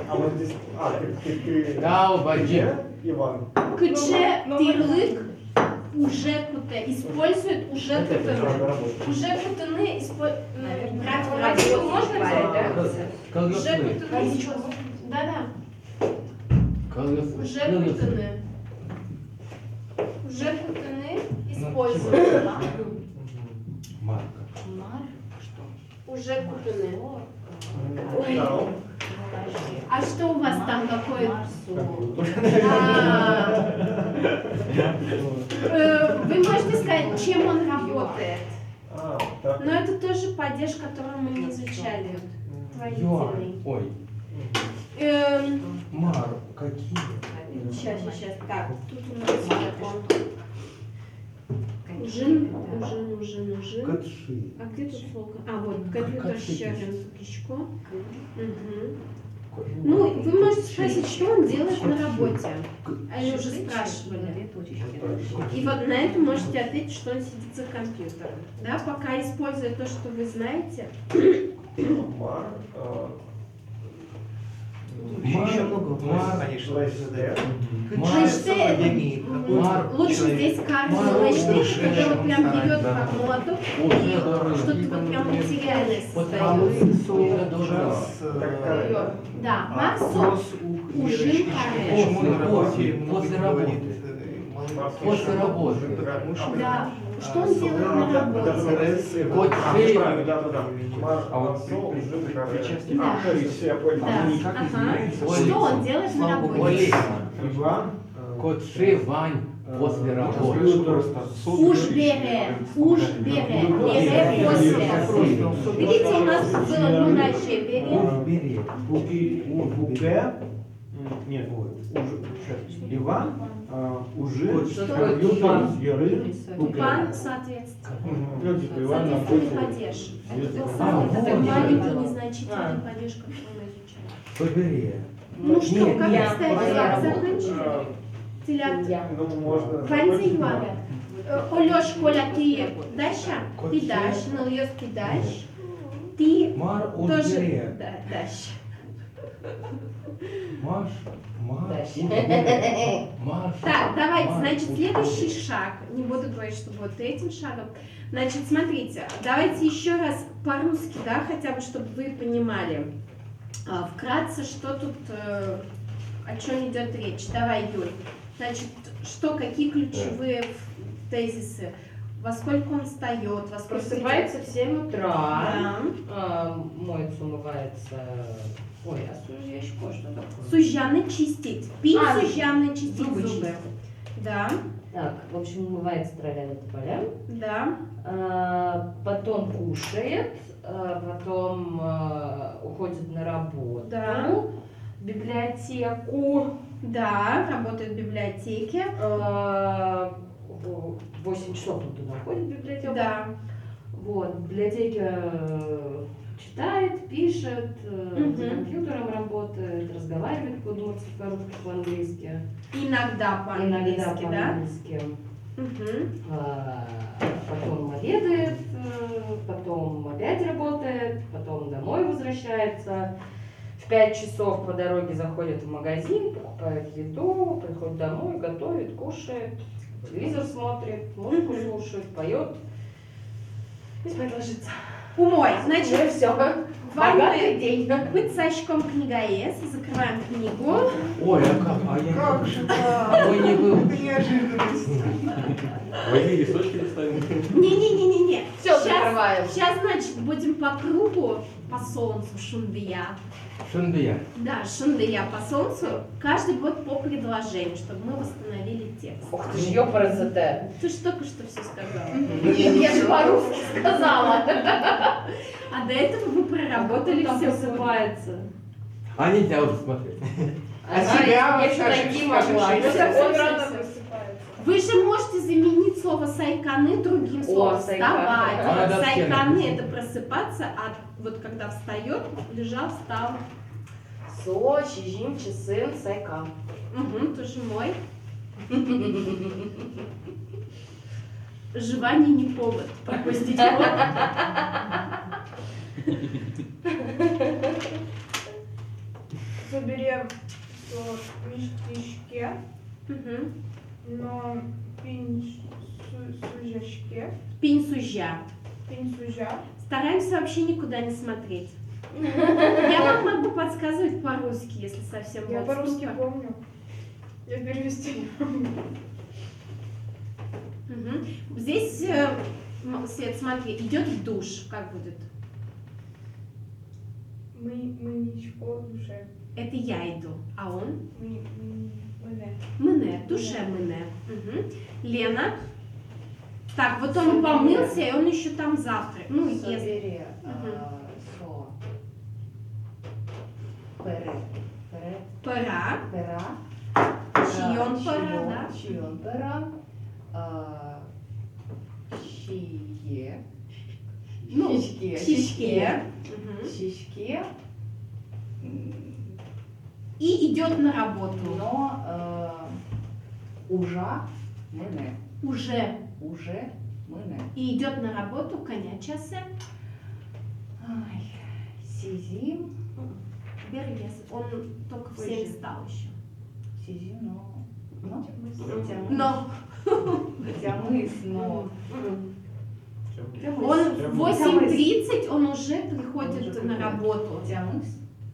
А вот здесь, ты Таубаджи. Иван. Кче, тирлык, уже куте. Используют уже Это кутыны. работает. Уже кутыны брать в работу можно взять? Уже Колесные. кутыны. Да-да. Колесные. Уже кутыны. Уже кутыны используют. Марка. Уже кутыны. Да. А что у вас там какое? Вы можете сказать, чем он работает? Так. Но это тоже падеж, который мы не изучали. Юань. Строительный. Ой. Мар. Какие? Сейчас. Так, тут у нас вот ужин. Катши. А где тут слово? А, вот, компьютер sharing кишко. Ну, вы можете спросить, что он делает на работе. Они уже спрашивали. И вот на это можете ответить, что он сидит за компьютером. Да, пока используя то, что вы знаете. Мар. Еще много вопросов, конечно, задают. Мачте это лучше здесь каждый мачте, который вот прям берет как молоток и что-то вот прям материальное создает. Да, Максу ужин хороший. После работы. После работы. Да, что он делает на работе? Да. А вот причастие. Да. То есть я понял. Да, ага. Что он делает на работе? Иван. Котши Вань после работы. Уж бере, бере после. Видите, у нас было дальше бере. Буке. Нет, Иван. Уже. Компьютер. Яры. Тупан, соответственно. Ну, типа Иван Соответственно, находится. падеж. Это тот А, самый вот такой он. маленький незначительный падеж, который мы изучали. Побери. Ну что, Нет, как, я кстати, моя как работа. закончили? Телят. Ну, можно. Панти Ивана. Олеш, Коля, ты Даша? Ты дашь, но Льёс, ты дашь. Ты Мар тоже Узбере. дашь. Маш. Маш. Так, давайте, Маш. значит, следующий шаг. Не буду говорить, что будет третьим шагом. Значит, смотрите, давайте еще раз по-русски, да, хотя бы, чтобы вы понимали. Вкратце, что тут, о чем идет речь. Давай, Юль. Значит, что, какие ключевые тезисы? Во сколько он встает, во сколько... Просыпается в 7 утра, Да. моется, умывается. Ой, а сужьячко что такое? Сужьяны чистить. Пить сужьяны чистить зубы зубы. чистить. Да, Так, в общем, умывается травяным тополям. да, Потом кушает, потом уходит на работу, Да. в библиотеку. да, работает в библиотеке. В 8 часов он туда ходит в библиотеку. Да. Вот, в библиотеке читает, пишет, за компьютером работает, разговаривает по-русски, по-английски. Иногда по-английски, Иногда да? по-английски. Мгм. Потом обедает, потом опять работает, потом домой возвращается. В 5 часов по дороге заходит в магазин, покупает еду, приходит домой, готовит, кушает, телевизор смотрит, музыку слушает, поет. И спать ложится. Умой. Значит, все. Богатый день. быть сачком книгаес. Закрываем книгу. Ой, а как? А я Как же так? А вы не был. Это неожиданность. Возьми листочки листаем. Не-не-не-не-не. Всё закрываем. Сейчас, значит, будем по кругу, по солнцу шундыя. Шундия. Да, шундыя по солнцу. Каждый будет по предложению, чтобы мы восстановили текст. Ух ты ж, ёпарасоте. Ты же только что все сказала. Я же по-русски сказала. А до этого вы проработали Там все. просыпается. А нельзя уже смотреть. А себя я вот что скажи, найти скажи, могла. что Я всё, совсем всё, рано всё. просыпается. Вы же можете заменить слово сайканы другим словом. сайканы. Вставать. Да, Сайканы да. это просыпаться, а вот когда встает, лежал, встал. Со, щижим, чесин, сайка. Угу, тоже мой. Жевание не повод пропустить урок. Заберем слово миштишке, Мгм. но сужашке, Пинь-сужа. пинсужа. Стараемся вообще никуда не смотреть. Я вам могу подсказывать по-русски, если совсем Я вот по-русски ступор. помню. Я перевести не могу. Мгм. Здесь, Свет, смотри, идет в душ. Как будет? Мы ничего в душе. Это я иду, а он? Мы не. Мыне, душе мыне. Мгм. Лена. Так, вот он помылся, и он еще там завтра. Ну, ест. Собери. Мгм. Со. Пере. Пере. Пора. Пера. Чьон пора, да? Чьон пера. Чье. Ну, Щичке. щичке. Мгм. Щичке. И идет на работу. Но ужа мене. Уже. Уже мене. И идет на работу коня часы. Ай. Сизим. Берегес. Он только в 7 встал еще. Сизим, но. Но. Но Тямыс, но. он в 8:30 он уже приходит Он уже на приходит. работу. Тямыс.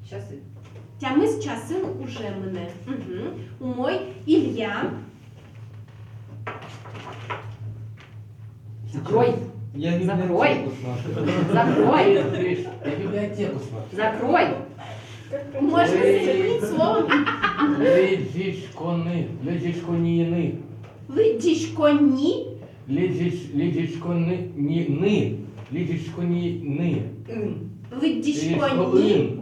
Часы. Тямыс часы уже мене. Мгм. У мой Илья. Закрой. Я Закрой. библиотеку смотрю. Закрой. Я библиотеку смотрю. Закрой. Можно заменить словом Ледишконіни. лыдишкони. Ледишконіни. Ледишконіни. Лыдишкони.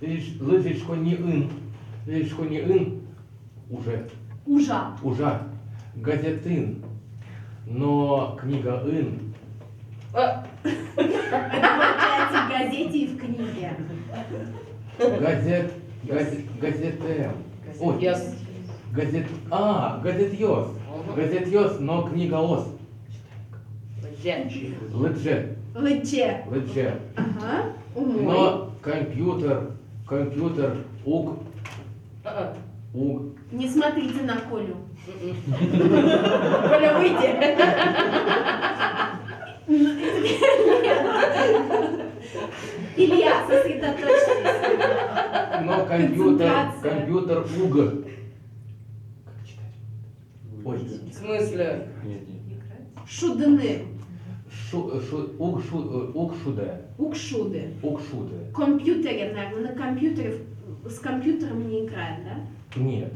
Ледишконіин. Ледишконіин. Уже. Ужа. Уже. Газетин. Но книга ин. Это получается в газете и в книге. Газете. Ой. Yes. Газет йос. Газет йос, но книга ос. Ледже. Лыдже. Ледже. Ага. У мой. Но компьютер, уг. Не смотрите на Колю. Коля, выйди. Илья, сосредоточьтесь. Но Концентрация. компьютер уг. Как читать? Ой. В смысле? Нет, нет. Шудыны. Угшуде. Укшуды. Угшуде. В компьютере, наверное, на компьютере. С компьютером не играет, да? Нет.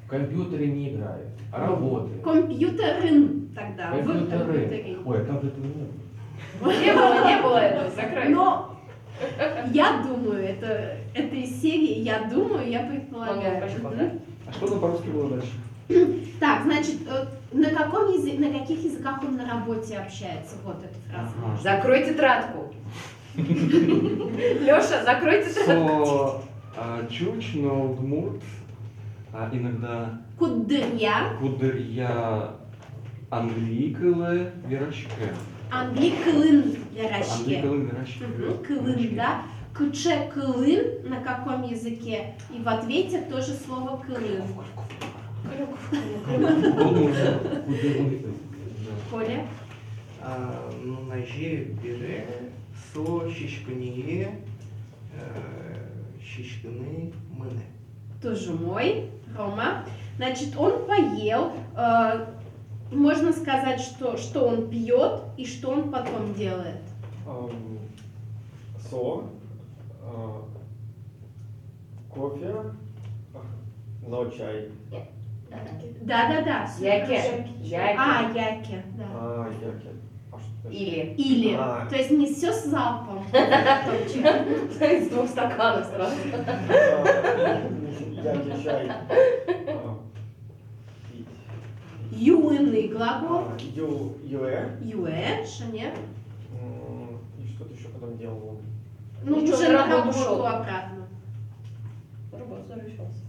В компьютере не играет, а работает. Компьютерын тогда. В Компьютеры. компьютере. Ой, а там же этого нет. Не было этого. Закрой. Но я думаю, это из серии «Я думаю, я Мама, предполагаю». спасибо, Мгм. да? А что там по-русски было дальше? Так, значит, на каких языках он на работе общается? Вот эта фраза. Ага. Закрой тетрадку. Леша, закрой тетрадку. Чуч, но гмурт, иногда Кудырья, кудырья англикылы вирашке. англикылын ярашке. Англикылы вирашке. Кылын, да? Кыче кылын на каком языке? И в ответе тоже слово кылын. Коля? Ну, ножи бере, со, щичконіє, щичкины, мене. Тоже мой, Рома. Значит, он поел. Можно сказать, что он пьет и что он потом делает. Со. Кофе. Но чай. Да-да-да. Яке. А, яке, да. Яке. А что это? Или. Или. А. То есть не все с залпом. Из 2 стаканов сразу. Яке чай. Пить. Юный глагол. Юэ. Юэ, что нет? И что-то еще потом делал. Ну, Ничего, уже на на работу работу шел. обратно. Работа возвращался.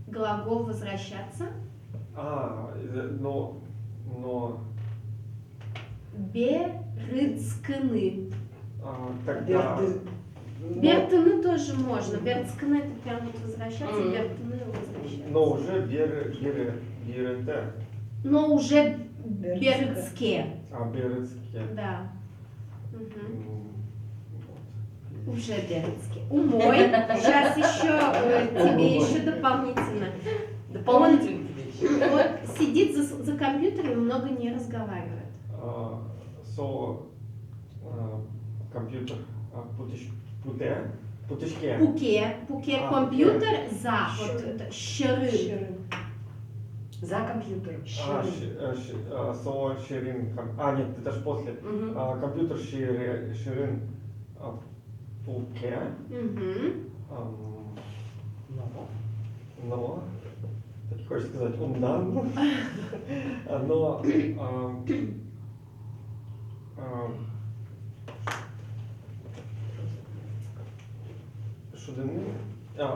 Глагол возвращаться. Но Берыцканы. тогда... Бертыны тоже можно. Берцканы это прям вот возвращаться, Мгм. бертыны возвращаться. Но уже берете. Но уже Берцке. берыцке. Берецке. Да. Мгм. Вот. Уже берыцке. Умой. Сейчас еще тебе еще дополнительно. Дополнительно тебе еще. Он сидит за компьютером и много не разговаривает. Компьютер путешке. Пуке А, компьютер за. Щеры. Вот это щеры. Щеры. За компьютером. Щеры. Ширин. Нет, это же после. Мгм. Компьютер ширин пуке. Мгм. Но, так хочешь сказать, умдан,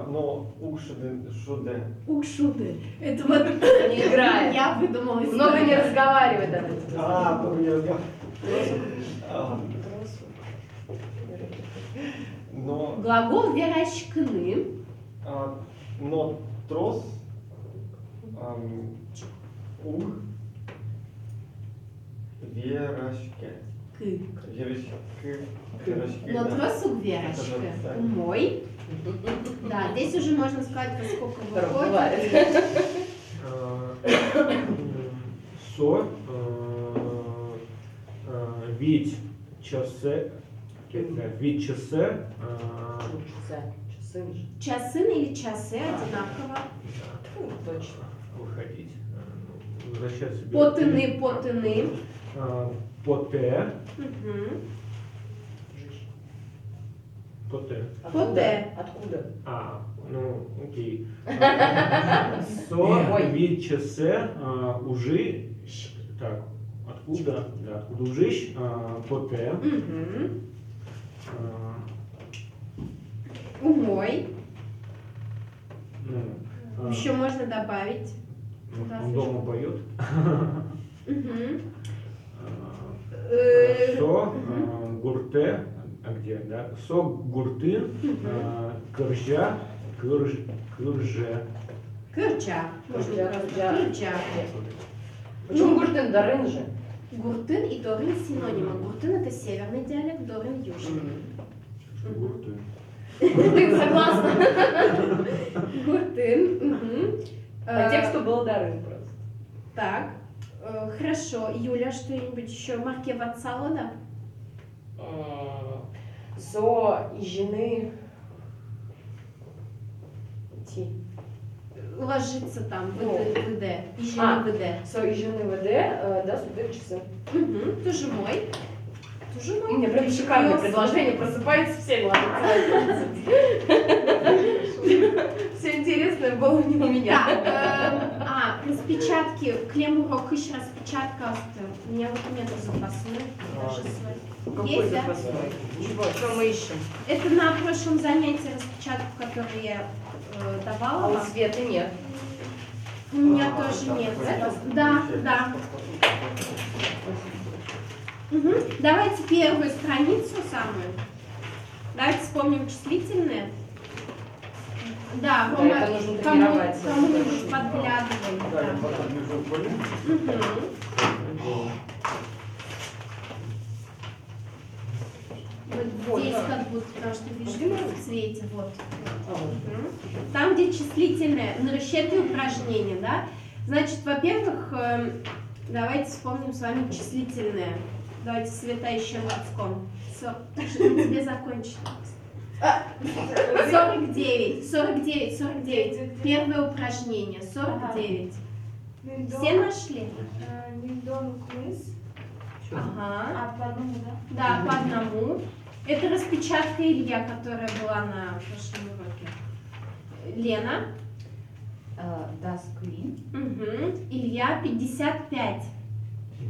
но шудены, но шуде. Укшуды. Это вот Не играет. я выдумала Много не историю. разговаривает об этом. Но, Глагол верашкны. но трос, уг, верашке. Верашки, Но да. тросу верашка. Это Умой. Да, здесь уже можно сказать, поскольку выходит. Бывает. Со, ведь часы, Часы уже. Часы или часы одинаково. Фу, точно. выходить, возвращаться. Потыны, потыны. Поте, Мгм. поте. Поте. Откуда? Ну, окей. Ой. Від часе уже, так, откуда, да, откуда ужищ, поте, Мгм. Умой. ну, Еще можно добавить. он дома поет. Мгм. Со, гурте, а где, да? Со, гуртын, кыржа, кырже. Кырча. Можно Кырча. просто кырча. Почему Гуртын Дарын же? Гуртын и Дорин синонимы. Гуртын это северный диалект, Дорин южный. Гуртын. Гуртын, согласна. Гуртын. Мгм. По тексту был Дарын просто. Так, хорошо. Юля, что-нибудь еще? Марке Ватсала, да? Зо и жены. Ти. Ложится там, Ну. ВД. И жена ВД. Со и жены ВД, да, супер часы. Угу. Тоже мой. Тоже У мой. меня прям шикарное Пёс. предложение, просыпается в 7 Все интересное было не у меня. Так, распечатки. Клем-урок еще распечатка. У меня вот нету запасной. Даже свой. Какой Есть, да? запасной? Чего? Что мы ищем? Это на прошлом занятии распечатку, которую я давала А у вам. Светы нет. У меня тоже нет. Да, да. Угу. Давайте первую страницу самую. Давайте вспомним числительные. Да, Да, Рома, это нужно кому тренировать. подглядывай. Да, я Да. потом вижу поле. Мгм. Вот здесь как будто, потому что вижу в цвете, вот. Мгм. Там, где числительное, на расчетные упражнения, да? Значит, во-первых, давайте вспомним с вами числительное. Давайте, Света, еще лацком. Тебе закончить. 49, 49, 49. Первое упражнение, 49. Все нашли? Ниндон квиз. Ага. По одному, да? Да, по одному. Это распечатка Илья, которая была на прошлом уроке. Лена. Das Queen. Угу. Илья 55.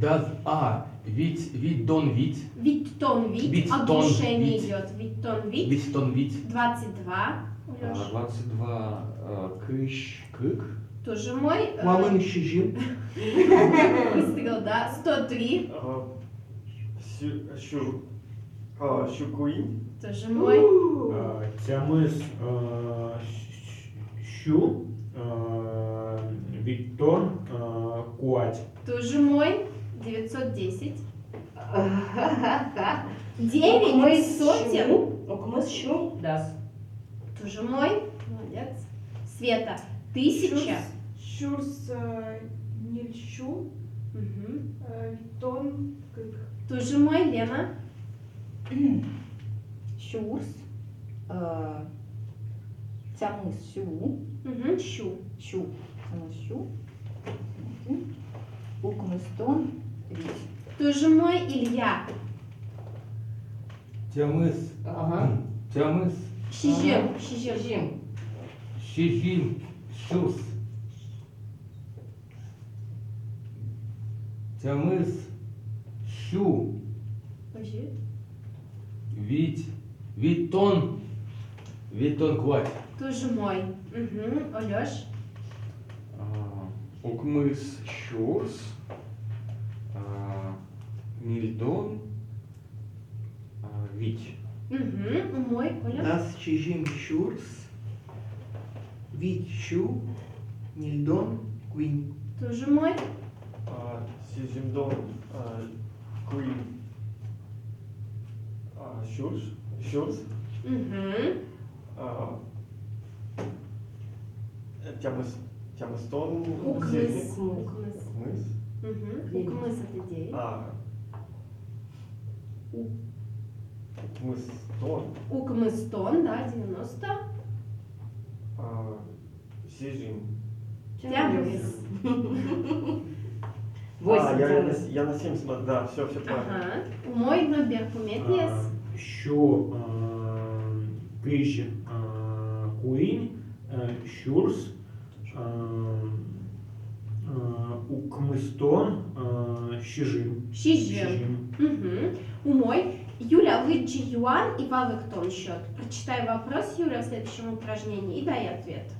Das A. Вид дон вид. Вид тон вид. Вид, От тон, душения вид. идет. Вид тон вид. Вид тон вид. 22. Лёш. 22 кыш, кык. Тоже мой. Мамин щижим. Выстрел, да. 103. Щукуин. Тоже мой. Тямыс щу, Виктор Куать. Тоже мой. 910. Укмыс 9 сотен. щу. Укмыс щу. Das. Тоже мой. Молодец. Света. 1000. Шурс Нильщу, Угу. Витон Кык. Тоже мой. Лена. Шурс. Тямыс Щу. Угу. Щу. Щу. Тямыс Щу. Укмыстон Вит. Тоже мой. Илья. Тямыс. Ага. Тямыс. Щижим. Щижим. Щижим. Щижим. Щус. Тямыс. Щу. Подожди. Витон. Витон квать. Тоже мой. Угу. Алёш. Укмыс щурс. Нильдон. Вить. Угу. Мой. Оля. Das щижим щурс. Вит щу. Нильдон Куин. Тоже мой. Сижимдон Куин. Щурс. Угу. Тямыстон. Укмыс. Укмыс. Укмыс. Угу. Укмыс это 9. Укмыстон. Укмыстон, да, 90. Сижим. Тямыс. 8 тямыс. Я на 7 смотрю, да, все правильно. Ага. Мой номер помет Щу кыш Куин, Щурс, Укмыстон Щижим. Щижим. Угу. У мой. Юля, выджи юан и вавыктон счет. Прочитай вопрос, Юля, в следующем упражнении и дай ответ.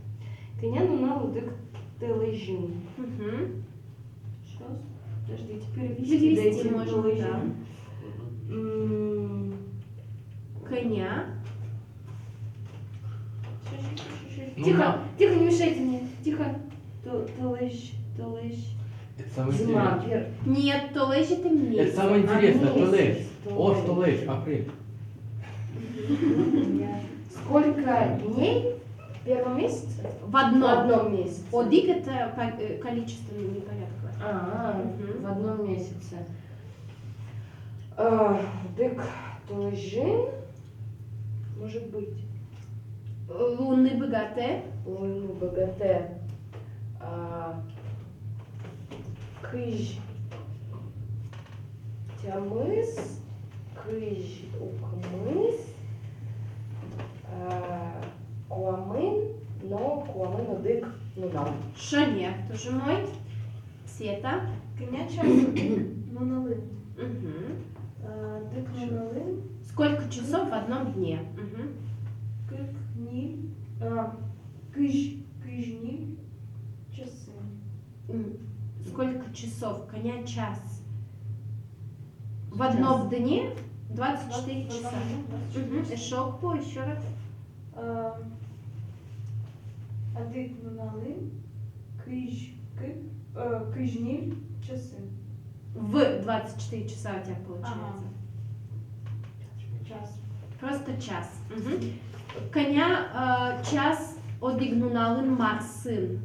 Кыняну на лудык тележим. Угу. Сейчас. Подожди, теперь Перевести дайте можно, да. тележим. Коня. Ну, Тихо, на- тихо, не мешайте мне. Тихо. Тележ. Это самое Зима. интересное. Нет, то лежь это месяц. Это самое интересное. месяц. Толеш. О, Толеш. толеш. Апрель. Сколько дней в первом месяце? В одном. В одном месяце. Одик это количественный непорядок. В одном месяце. Дык тележим. Может быть. Лунный богатый. Луну БГТ. Кыж. Тямыс. Кыж. Укмыс. Куамын. Но куамын дык. Ну да. Шанер, тоже мой. Света. Коня час Нуналын. Угу. Дык Нуналын. Сколько часов в одном дне? Угу. Кык Ниль. Кыж Ниль. Часы. Сколько часов? Коня час. В одном дне 24 часа. Угу. Эшок по еще раз. Дык Нуналын. Кыж Ниль. Часы. В 24 часа у тебя получается. Час. Просто час. Угу. Коня час одигнуналын Марсын.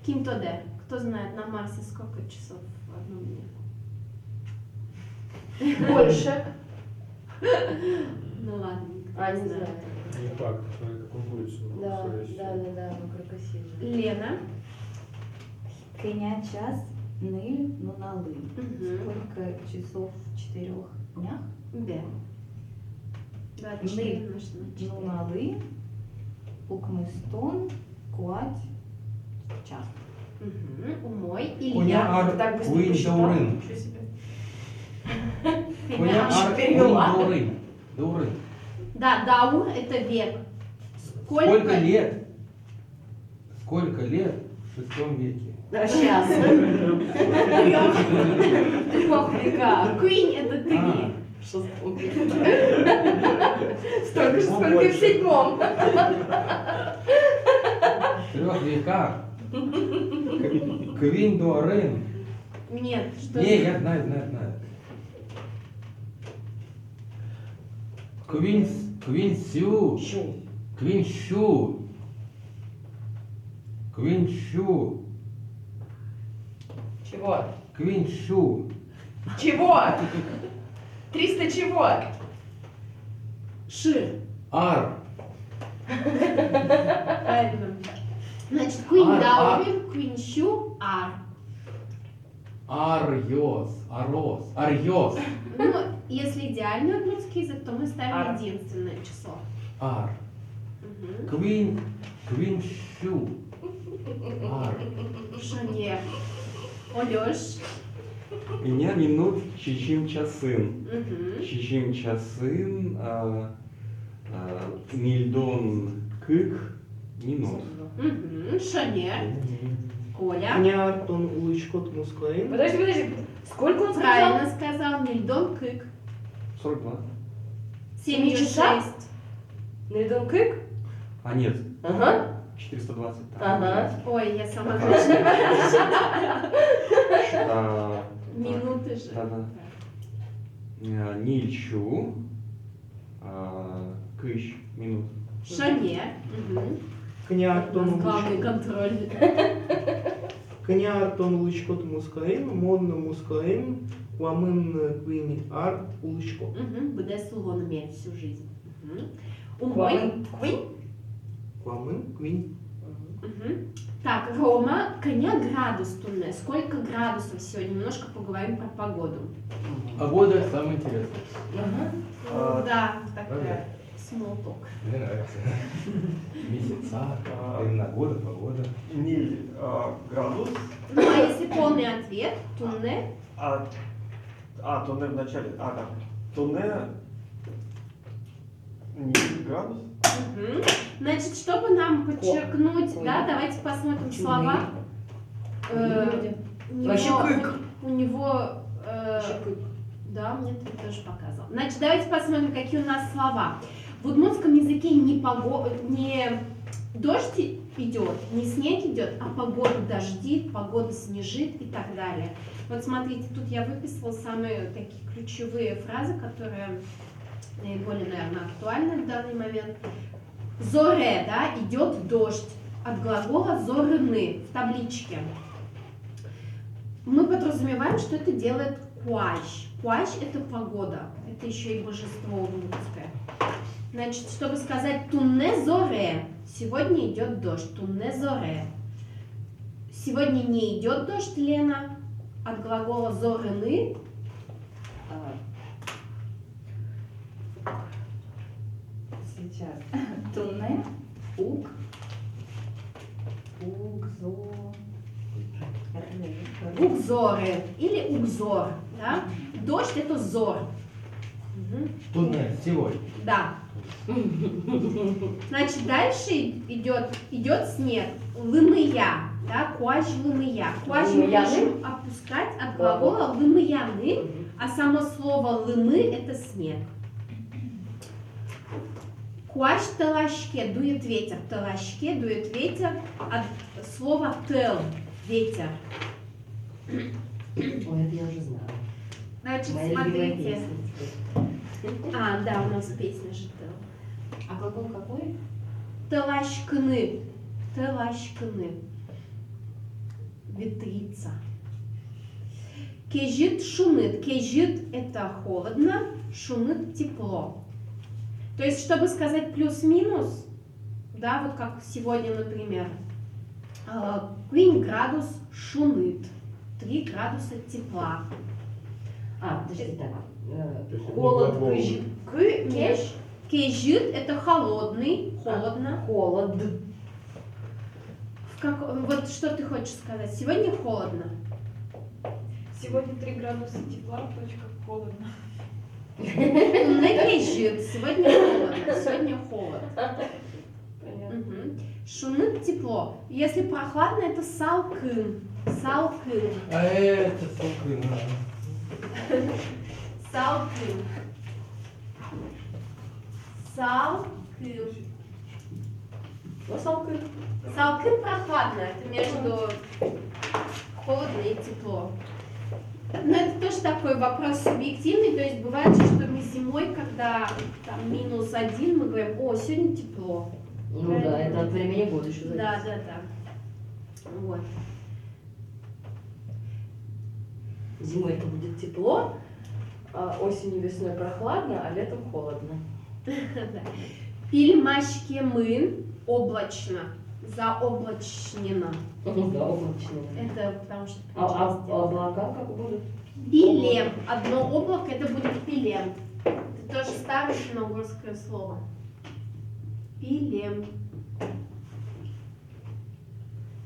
Кимтоде. Кто знает на Марсе сколько часов в одном дне? Больше. Ну ладно. никто А, не не знает. знаю. Не факт, как он будет. Да, ну крокосильно. Лена. Коня час Ниль Нуналын. Угу. Сколько часов в 4 днях? Б. 24 умножить на 4. Нуналын. Укмыстон. Куать. час. Умой или Коня я. ар Так быстро куин посчитал. даурин. Ничего себе. Коня ар куин перевела. даурин. Даурин. Да, даур это век. Сколько лет? Сколько лет в 6 веке? Да, сейчас. В 3 веках. Queen это 3. В 6 веке. Столько же, сколько и в 7. В 3 веках. Квин даурин. Нет, что Не, я знаю. Квин сю. Квин щу. Квин щу. Чего? Квин щу. Чего? 300 чего? Шир. Ар. Правильно. Значит, Queen Ар, Даурин, Queen Щу, Ар. Арьос. Арос. Арьос. Ну, если идеальный русский язык, то мы ставим Ар. единственное число. Ар. Мгм. Квин щу. Ар. Шанье. Олёш. Меня минут чичим часын. Мгм. Чичим часын. Мильдон кык минут. Мгм. Шанье. Коля. Коня ар тон улычкот мускаин. Подожди. Сколько он сказал? Правильно сказал. Мильдон кык. 42. 7 часа? 6. Нельдон кык? А нет, Ага. 420. Ага. Ой, я сама точно. А, Минуты же. Да. Нильчу. Кыш минут. Шанье. Мгм. Коня ар У тон нас главный улычкот. контроль. Коня ар тон улычкот мускаин. Мон мускаин. Квамын квин ар улычкот. Мгм. Буде слоном всю жизнь. Мгм. Умой. Квин? Квамын квин. Мгм. Так, Рома, коня градус тунне. Сколько градусов сегодня? Немножко поговорим про погоду. Погода самое интересное. Ага. Да, Правда? такая small talk. Мне нравится. Месяца, времена года, погода. Ниль градус, Ну, а если полный ответ, тунне. тонне в начале, да. Тонне, ниль градус. Мгм. Значит, чтобы нам подчеркнуть, да, давайте посмотрим слова. У него- Вообще кык. У него, да, мне это тоже показывал. Значит, давайте посмотрим, какие у нас слова. В удмуртском языке не дождь идет, не снег идет, а погода дождит, погода снежит и так далее. Вот смотрите, тут я выписала самые такие ключевые фразы, которые наиболее, наверное, актуальны в данный момент. Зоре, да, идет дождь. От глагола зорыны в табличке. Мы подразумеваем, что это делает куащ. Куащ – это погода, это еще и божество удмуртское. Значит, чтобы сказать тунне зоре, сегодня идет дождь, тунне зоре. Сегодня не идет дождь, Лена, от глагола зорыны. Сейчас. Тунне. Ук. Укзо. Укзоры или укзор, да? Дождь – это зор. Мгм. Тунне, сегодня. Да. Значит, дальше идет снег. Лыная, да, куащ лыная. Куащ мы Лымыяны? можем опускать от глагола лымыяны, а само слово лыны – это снег. Куащ талашке, дует ветер. Талашке, дует ветер от слова тел, ветер. Ой, это я уже знаю. Значит, Моя любимая смотрите. песня. А, да, у нас песня же тел. А глагол какой? Талашкны. Талашкны. Ветрица. Кежит шунит. Кежит это холодно, шунит тепло. То есть, чтобы сказать плюс-минус, да, вот как сегодня, например, Queen градус шунит. 3 градуса тепла. Подожди, так. То есть это Холод, не глагол. кыжит. Нет. Кежит это холодный, холодно. Холод. Вот что ты хочешь сказать? Сегодня холодно. Сегодня 3 градуса тепла, точка холодно. Нагрежит. Сегодня холодно. Сегодня холод. Понятно. Мгм. Шунит тепло. Если прохладно, это салкын. Салкын. А это салкын. Салкын. Салкын. Ну, салкын. Салкын прохладно. Это между холодно и тепло. Но это тоже такой вопрос субъективный. То есть бывает же, что мы зимой, когда там -1, мы говорим: о, сегодня тепло. Ну да, это от времени года еще зависит. Да, да, да. Вот. Зимой это будет тепло, а осенью, весной прохладно, а летом холодно. Пильмашкемын облачно. Заоблачнено. Да, облачно. Это потому что... А облака как будут? Пилем. Одно облако, это будет пилем. Это тоже старое финно-угорское слово. Пилем.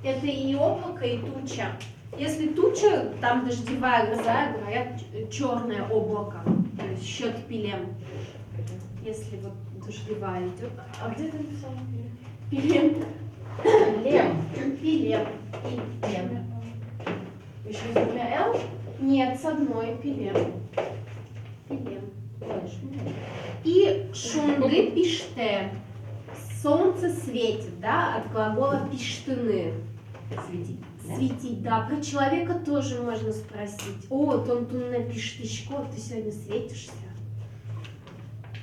Это и облако, и туча. Если туча, там дождевая гроза, говорят черное облако. То есть счет пилем. Если вот дождевая идет. А где ты написала? Пилем. Лем. Пилем. Пилем. Еще с двумя Л? Нет, с одной пилем. Пилем. Конечно. И шунды пиште. Солнце светит, да, от глагола пиштыны. Светить. Да? Светить, да. Про человека тоже можно спросить. О, тонтунна пиштышко, ты сегодня светишься.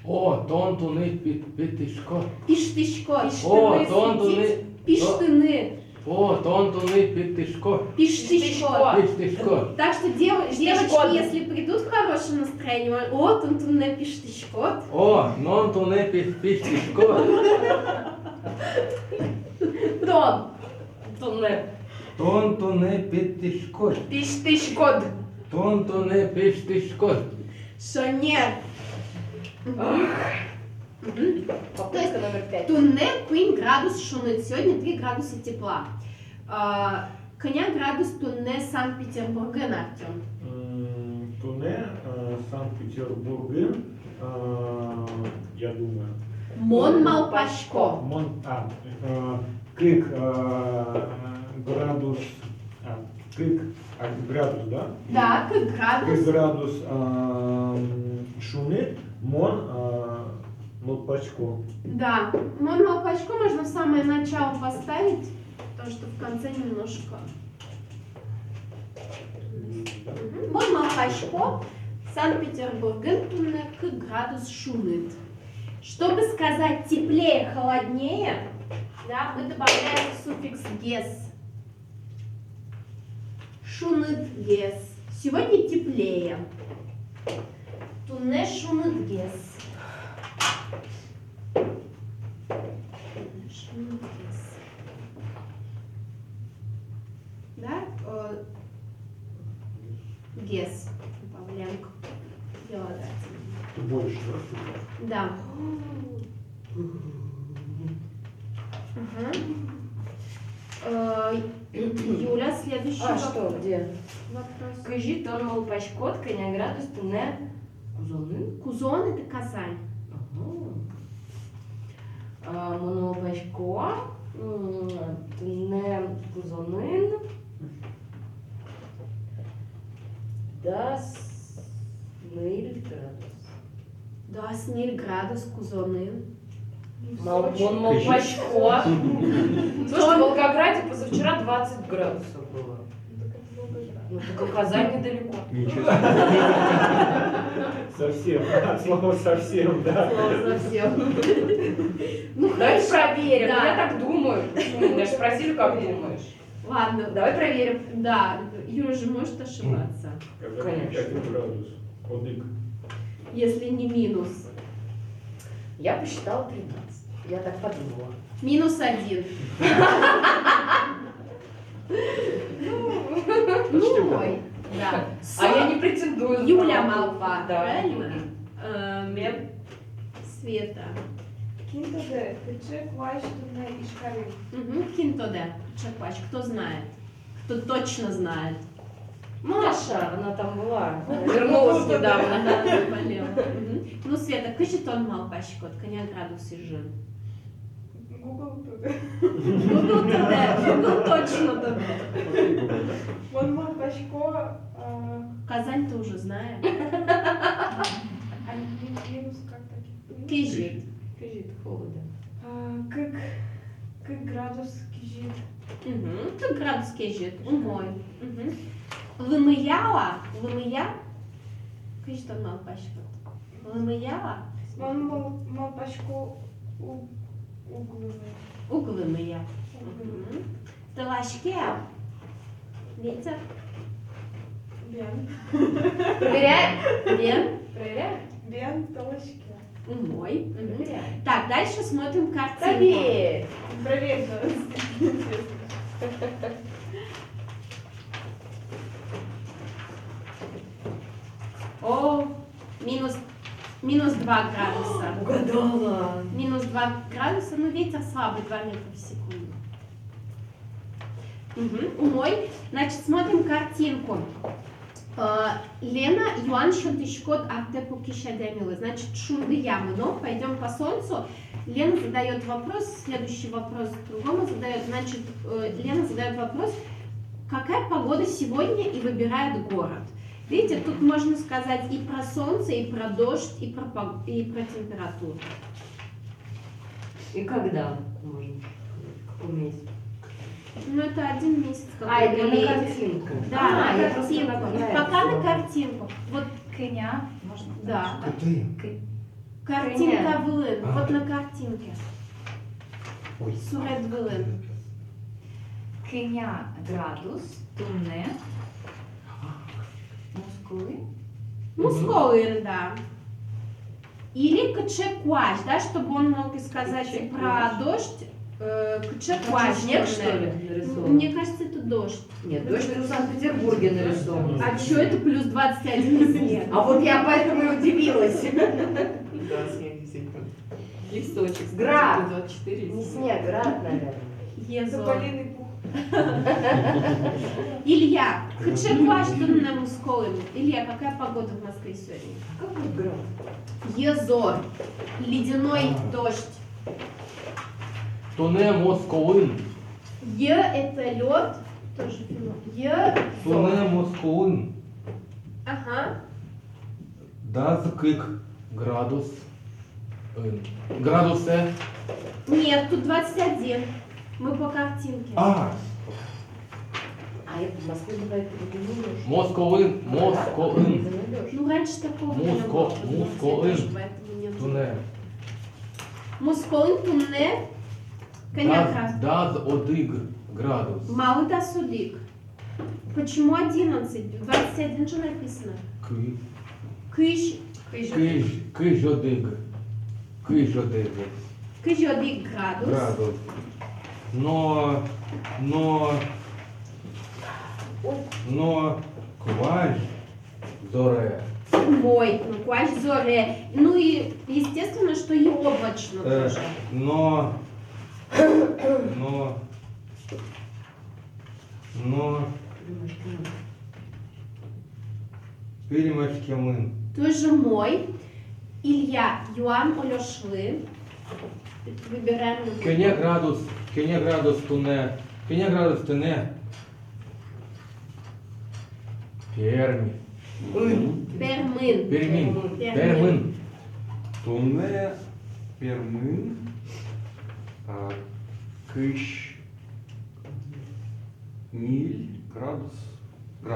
О, тонтуны петышко. Пиштышко. О, тонтуны. Пиштыны. О, тонтуны петышко. Пиштышко. Петышко. Так что девочки, если придут в хорошем настроении, о, тонтунна пиштышко. О, нонтуны петышко. Тон. Тунне. Тонтуны петышко. Пиштышкод. Тонтуны петышко. Что нет. Попытка номер 5. Тунне куин градус шунит. Сегодня 3 градуса тепла. Коня градус тунне Санкт-Петербурген, Артем. Туне, Санкт-Петербург, я думаю. Мон Малпашко. Крик градус, крик градус, да? Да, как Крик градус. градус шумит, мон Малпачко. Да, мон Малпашко можно в самое начало поставить, потому что в конце немножко. Мон Малпашко, Санкт-Петербурген, тунне как градус шумит. Чтобы сказать теплее, холоднее, да, мы добавляем суффикс гес. Шунит гес. Сегодня теплее. Тунне шунит гес. Тунне шунит гес. Да? Гес. Добавляем к прилагательному. Ты больше, да? Да. Юля, следующий А что, где? вопрос. Кажи тон Малпашкот, коня градус, тунне. Кузоны? Кузон — это Казань. Малпашко, тунне кузонын. Das Ниль градус. Да, сниль градус Кузоны. Мон Малпашко. Слушай, в Волгограде позавчера 20 градусов было. Ну, только Казань недалеко. Ничего Совсем, от слова совсем, да. Совсем. Ну, Давай хорошо. проверим, Да. я так думаю. Почему? Меня же спросили, как думаешь. Ладно, Давай проверим. да, Юра же может ошибаться, Конечно. 1 градус. Одик. если не минус. Я посчитала 13. Я так подумала. -1. Почти Ну, ой, да. А я не претендую. на Юля правоту. Малпа, Да. правильно? Света. Кинтоде, тече, плащ, туне и шкари. Угу. Кинтоде, чеквач. Кто знает? Кто точно знает? Маша, она там была, вернулась недавно. Она заболела. Мгм. Ну, Света, кажи тон мал пачкот, коня градус и жин. Google туде. Google тоде, Google точно тоде. Вон мал пачко, Казань ты уже знаешь. а минус как таки? Кижит. Кажи, холодно. Как градус кижит. Угу. Тут градус кижит. Умой. Угу. Лымыяла. Лымыя. Кажи тон мал пачкот. Лымыяла. Вон мал пачко углы. Углымыя. Угу. Талашке. Ветер. Бен. Проверяем? Вен. Проверяем? Бен, толочки. Умой. Угу. Проверяем. Так, дальше смотрим картинку. Проверь. Проверь, О, минус 2 градуса. Угадала. Минус 2 градуса, но ветер слабый, 2 метра в секунду. Угу. Умой. Значит, смотрим картинку. Лена, Юан, Шунтишкот, Артепу, Кишадямила. Значит, шунды ямы, но пойдем по солнцу. Лена задает вопрос, следующий вопрос другому задает. Значит, Лена задает вопрос, какая погода сегодня, и выбирает город. Видите, тут можно сказать и про солнце, и про дождь, и про температуру. И когда можно? В каком месте? Ну, это один месяц. А, какой-то это на летний. картинку. Да, А, на я просто картинку. понравилось. Пока на картинку. Вот, Коня. Можно да. Ты. Картинка Коня. вылын. А. Вот на картинке. Ой. Сурет вылын. Коня градус, туне. Мускулы. Мускулын, да. Или кчекуаш, да, чтобы он мог и сказать и про дождь. Кчекуаш, Снег, что ли, нарисован? Мне кажется, это дождь. Нет, дождь в Санкт-Петербурге нарисован. А что это плюс 21 и снег? А вот я поэтому и удивилась. Да, снег действительно. Листочек. Град. 24. Не снег, град, наверное. Езо. Тополиный пух. Илья, кчекуаш на мускулын. Илья, какая погода в Москве сегодня? Какой град? Езор. Ледяной дождь. Туне Москоин. Е это лед. Тоже финал. Туне Москоин. Ага. Дазкик градус. Градусе. Нет, тут 21. Мы по картинке. А, А это в Москве бывает передвижение. Москоин. Москоин. Ну, раньше такого не Муско- было. мускулын. Поэтому нет. Туне. Мускулын, туне. Коняка. Даз одиг градус. Малый да судик. Почему 11? 21 же написано. Ки. Кыш. Кижодиг. Кижодиг. Кыжодик градус. Градус. Но кваль зоре. Мой. Ну, кваш зоре. Ну и естественно, что и облачно тоже. Но Перемачки мын. Тоже мой. Илья, Юан, Олешвы. Выбираем. Кене градус туне. Кене градус туне. Перми. Пермын. Пермин. Пермин. Туне, Пермын, Кыш, Ниль, градус, да,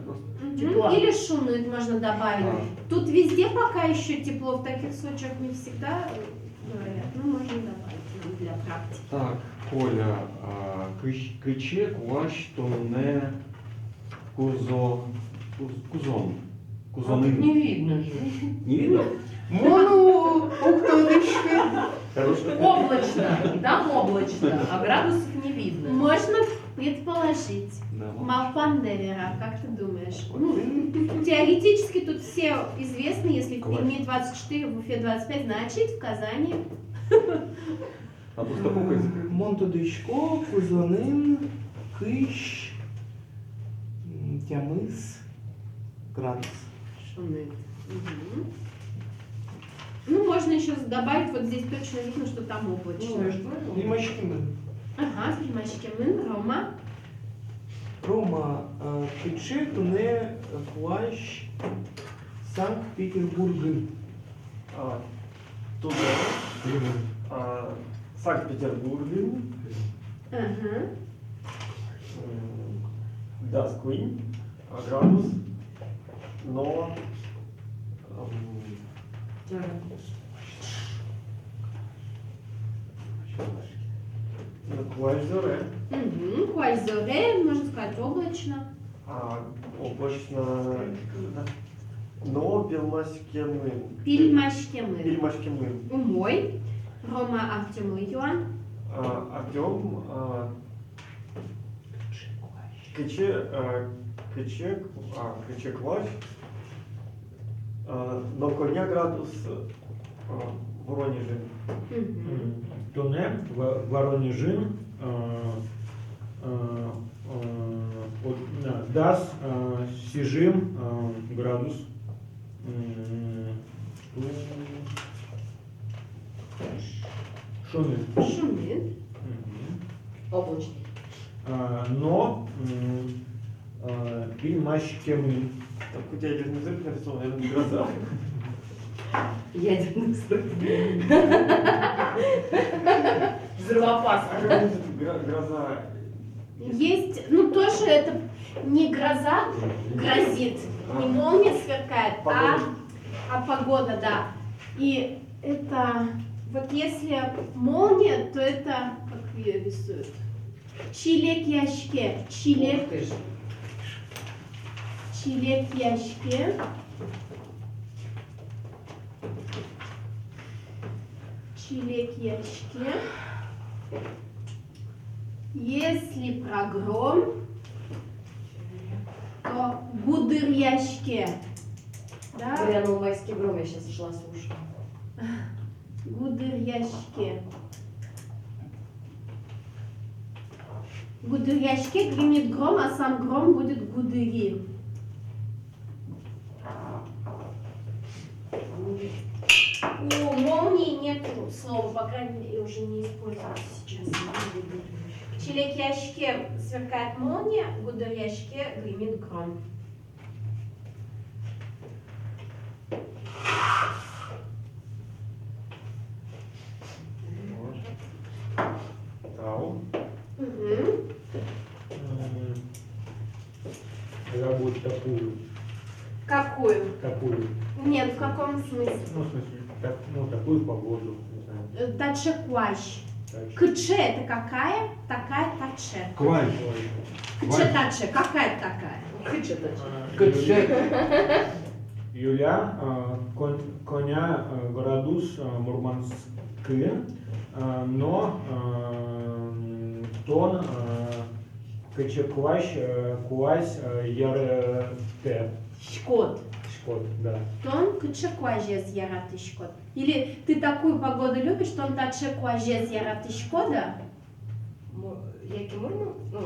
просто? Мгм. Тепло. Или шумит можно добавить. А. Тут везде пока еще тепло, в таких случаях не всегда говорят. Ну, можно добавить нам для практики. Так, Коля, Кыче, Куаш, Туне, Кузон. А тут Кузонын. не видно же. Не видно? Мону, уктоночка. Хорошо. Облачно. Там облачно, а градусов не видно. Можно предположить. Да, Малпан Девера, как ты думаешь? Ну, теоретически тут все известны, если в Класс. Перми 24, в Уфе 25, значит в Казани А пустопокой язык. Монтодичко, Кузонин, Кыш, Тямыс, Градус. Шумит. Мгм. Ну, можно еще добавить, вот здесь точно видно, что там облачно. Лимашкимын. Ага, Климашкемын, Рома. Рома, Кыче, Туне, Куаш, Санкт-Петербург. Туда. Санкт-Петербург. Ага. Das Queen. Градус. Но. Куальзоре. Угу. Куальзоре, можно сказать, облачно. Облачно. Но Пилмашкемын. Пильмашкемын. Пильмашкемын. Умой. Рома, Артем, Леон. Артем. Кыче Квач. Но коня градус Воронежин. Угу. Туне, Воронежин, Дас, Сижим, градус. Шумит. Шумит. Облачный. Но Пильмашкемын. Так у тебя ядерный взрыв нарисован, наверное, гроза. Ядерный взрыв. Взрывоопасно. Гроза. Есть, ну тоже это не гроза грозит, не молния сверкает, а погода, да. И это, вот если молния, то это, как ее рисуют, чилек яшке, чилек, чилек яшке, чилек яшке. Если про гром, то гудыряшке. Да? Грянул майский гром, я сейчас шла слушала. Гудыряшке. Гудыряшке гремит гром, а сам гром будет гудыри. У молнии нет слова, по крайней мере, уже не используется сейчас. В чилек-ящике сверкает молния, в гудыряшке гремит гром. Тау. Угу. Работать такую. Какую? Такую. Нет, в каком смысле? Ну, в смысле, такую погоду. Не знаю. Тачекващ. Так. Кыче это какая? Такая таче. Кваль. Кыче таче, какая такая? Хыча точно. Кыче. Юля, коня градус Мурманск, но тон Кычекващ, Куась, Ярте. Шкот. Шкот, да. Тон кычекважез яраты шкот. Или ты такую погоду любишь, тон тачекважез яраты шкода? Яки Мурман? Ну,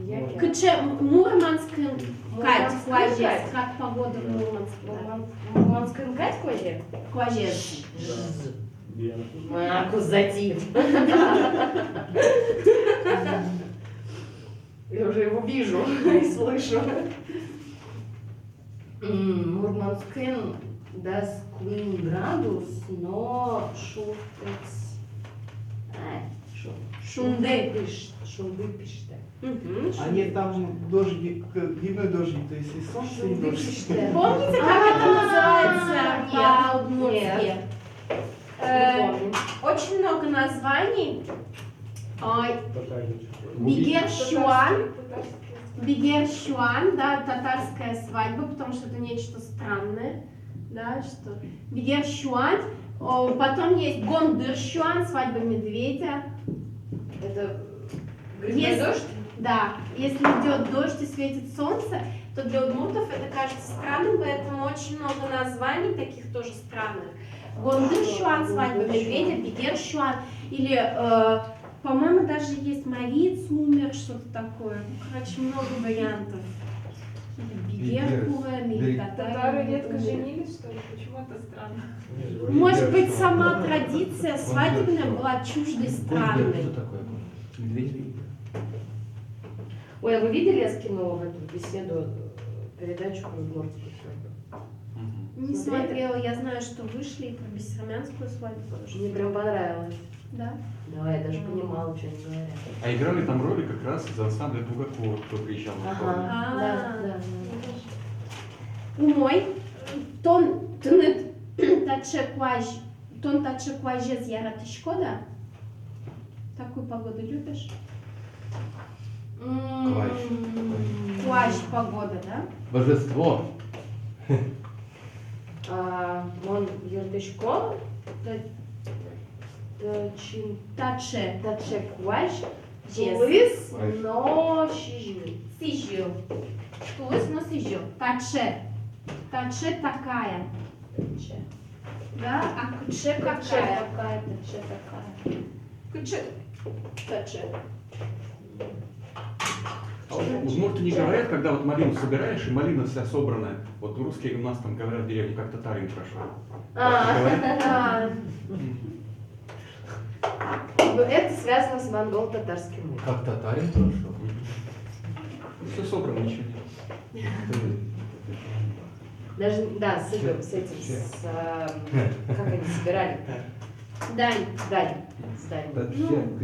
яки. Кыче Мурманск кать Мурманск кважез. кать. Как погода в Мурманске? Да. Мурманская кать кое? Кважез. Верно. Аккузатив. Я уже его вижу и слышу. Мурманскин das Queen градус, но шуфтекс. Шунды. Шунды пишет. Они там дождик, дневной дождик, то есть и солнце, и дождь. Помните, как это называется по-удмуртски? Нет. Не помню. Очень много названий. Покажите. Бигер-Шуан. Бигер-Шуан, да, татарская свадьба, потому что это нечто странное. Да, что Бигер-Шуан. Потом есть Гондыр-Шуан, свадьба медведя. Это Есть- дождь? Да, если идет дождь и светит солнце, то для удмуртов это кажется странным, поэтому очень много названий таких тоже странных. Гонды Шуан, свадьба медведя, Бигер Шуан. Или, по-моему, даже есть Мариц умер, что-то такое. Короче, много вариантов. Или Бигер умер, или Татары Татары редко умер. женились, что ли? Почему это странно? Может быть, сама традиция свадебная была чуждой Что странной. такое? Медведь? Ой, а вы видели, я скинула в эту беседу передачу про удмуртскую свадьбу? Не Смотрели? смотрела, я знаю, что вышли и про бессармянскую свадьбу тоже. Мне прям понравилось. Да? Да, я даже понимала, что они говорят. А играли там роли как раз из ансамбля Бугакова, кто приезжал на свадьбу. Ага, да, да. Умой, тон тынет тон таче куаже зяратышко, да? Такую погоду любишь? Куаж погода, да? Божество. Мон юрдышко, чин Таче. таче куаш, Жез. лыс, но щижи. Сижу. Туз, но сижу. Таче. Таче такая. Да? А куче какая? Какая таче такая. Куче. Таче. А вот удмурты не говорят, когда вот малину собираешь, и малина вся собранная. Вот русские у нас там говорят в деревне, как татарин прошел. А, Это связано с монгол-татарским миром. Как татарин прошел. Все собрано, ничего нет. Даже, да, с этим, как они собирали? Дань. Дань. Дань.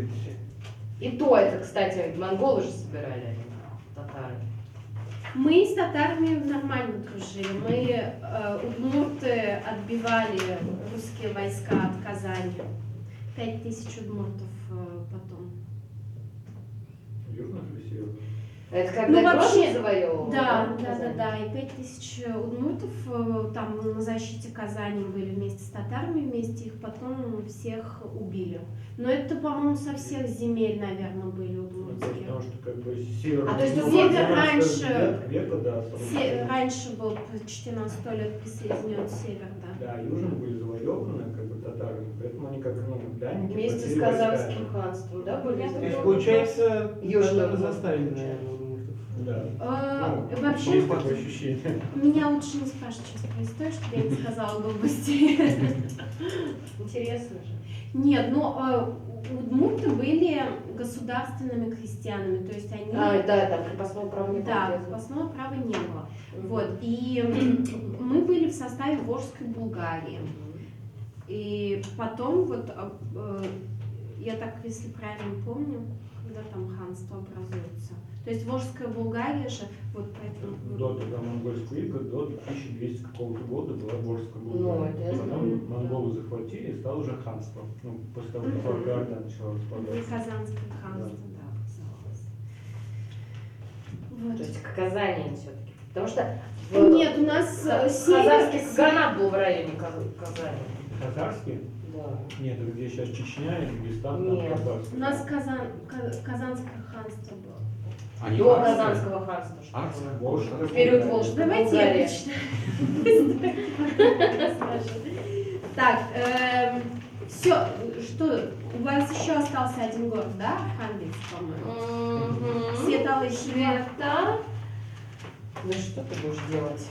И то это, кстати, монголы же собирали, а не татары. Мы с татарами нормально дружили. Мы удмурты отбивали русские войска от Казани. 5000 удмуртов потом. Южно или северно? Это когда Ну, вообще, Грозный завоевывал? Да, Казань? да. И 5000 удмуртов там на защите Казани были вместе с татарами, вместе их потом всех убили. Но это, по-моему, со всех земель, наверное, были удмуртские. Потому что как бы север... А, то есть ну, север 12 раньше- века, да. Раньше был 14 лет присоединен север, да. Да, южно были завоеваны как бы татарами, поэтому они как, ну, данники Вместе с платили Казанским войсками. ханством, да, были? Я То есть, думаю, получается, Южно татары было. заставили, наверное, удмуртов. Да. Ну, Вообще, есть такое ощущение. меня лучше не спрашивать сейчас про историю, чтобы я не сказала глупости. Интересно же. Нет, ну, удмурты были государственными крестьянами, то есть они... Да, там крепостного права не было. Да, я знаю. крепостного права не было. Вот, и мы были в составе Волжской Булгарии. И потом, вот, я так, если правильно помню, когда там ханство образуется. То есть Волжская Булгария же, вот поэтому... До тогда монгольского ига, до 1200 какого-то года была Волжская Ну, Булгария. это я знаю. Потом монголы захватили, и стало уже ханство. Ну, после того, как Орда начала И распадаться. Казанское ханство, да, образовалось. То Вот. есть к Казани все-таки. Потому что Нет, у нас казахский север... каганат был в районе Казани. Татарские? Да. Нет, это где сейчас Чечня и Дагестан, там Нет. татарские. У нас Казанское ханство было. Они До арцы? Казанского ханства. что Арцы? было. Волжская В период Булгария. Волжской Давайте я Булгарии. начну. Так, все, что, у вас еще остался один город, да, Архангельск, по-моему? Светлый Света. Ну что ты будешь делать?